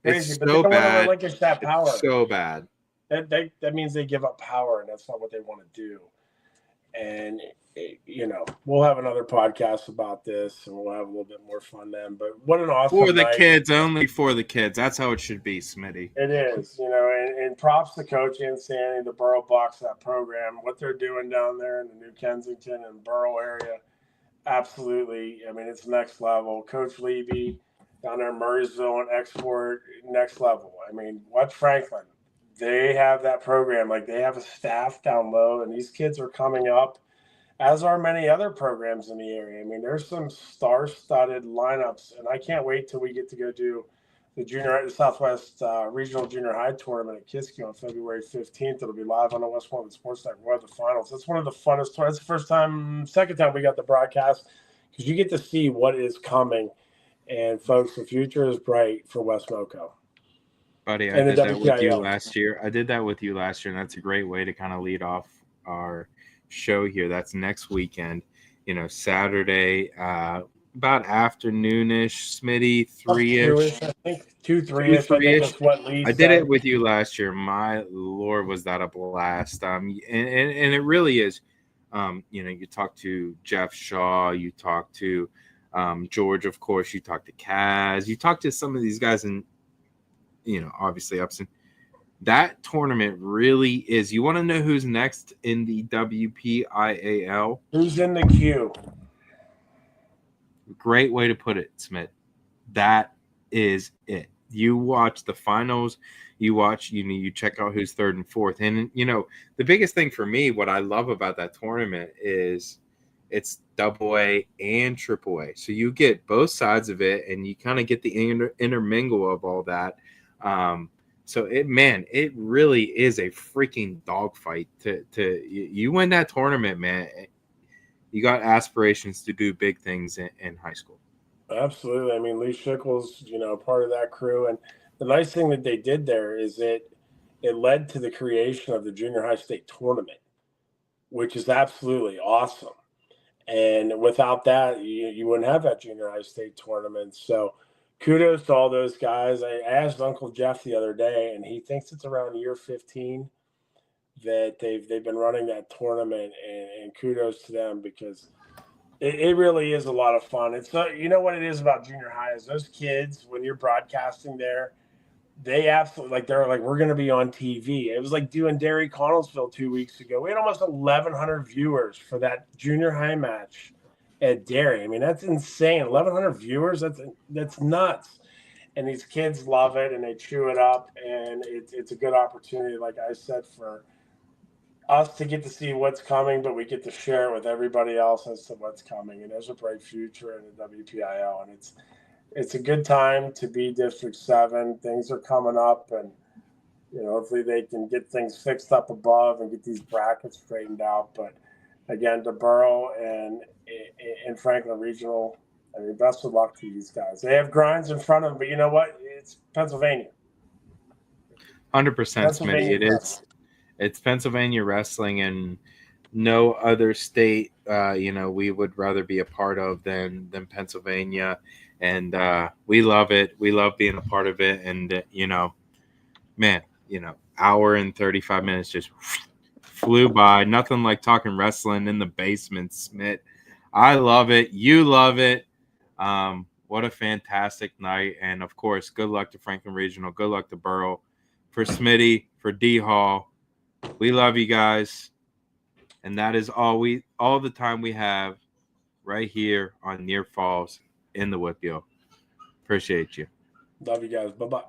it's so bad. It's so bad. That means they give up power, and that's not what they want to do. And we'll have another podcast about this, and we'll have a little bit more fun then. But what an awesome for the night. Kids, only for the kids. That's how it should be, Smitty. It is, and props to Coach Ansani, the Borough Bucks, that program, what they're doing down there in the New Kensington and Borough area. Absolutely. I mean, it's next level. Coach Lebe down there in Murraysville and Export, next level. I mean, watch Franklin. They have that program. Like, they have a staff down low, and these kids are coming up, as are many other programs in the area. I mean, there's some star-studded lineups, and I can't wait till we get to go do the Southwest Regional Junior High Tournament at Kiski on February 15th. It'll be live on the Westmoreland Sports Network. We'll have the finals. That's one of the funnest. That's the second time we got the broadcast, because you get to see what is coming. And, folks, the future is bright for West Moco. Buddy, I did that with you last year. And that's a great way to kind of lead off our show here. That's next weekend, Saturday, about afternoonish, Smitty, 3-ish. I think 2-3-ish. I did it with you last year. My Lord, was that a blast. And it really is. You talk to Jeff Shaw, you talk to George, of course, you talk to Kaz, you talk to some of these guys, and obviously Upson. That tournament really is. You want to know who's next in the WPIAL? Who's in the queue? Great way to put it, Smith. That is it. You watch the finals. You watch, you check out who's third and fourth. And, the biggest thing for me, what I love about that tournament is it's AA and AAA. So you get both sides of it, and you kind of get the intermingle of all that. So it really is a freaking dogfight to you win that tournament, man. You got aspirations to do big things in high school. Absolutely. I mean, Lee Schickel's, part of that crew. And the nice thing that they did there is it led to the creation of the junior high state tournament, which is absolutely awesome. And without that, you wouldn't have that junior high state tournament. So kudos to all those guys. I asked Uncle Jeff the other day, and he thinks it's around year 15 that they've been running that tournament, and kudos to them, because it really is a lot of fun. It's what it is about junior high is those kids, when you're broadcasting there, they absolutely they're like, we're going to be on TV. It was like doing Derry Connellsville 2 weeks ago. We had almost 1,100 viewers for that junior high match at Derry. I mean, that's insane. 1,100 viewers. That's nuts. And these kids love it and they chew it up. And it's a good opportunity, like I said, for us to get to see what's coming, but we get to share it with everybody else as to what's coming. And there's a bright future in the WPIL, and it's a good time to be District 7. Things are coming up, and hopefully they can get things fixed up above and get these brackets straightened out. But again, to Borough and Franklin Regional, I mean, best of luck to these guys. They have grinds in front of them, but you know what? It's Pennsylvania. 100%, Smitty. It is. It's Pennsylvania wrestling, and no other state, we would rather be a part of than Pennsylvania. And we love it. We love being a part of it. And, hour and 35 minutes just flew by. Nothing like talking wrestling in the basement, Smith. I love it. You love it. What a fantastic night. And, of course, good luck to Franklin Regional. Good luck to Borough. For Smitty, for D Hall, we love you guys. And that is all the time we have right here on Near Falls in the WPIAL. Appreciate you. Love you guys. Bye-bye.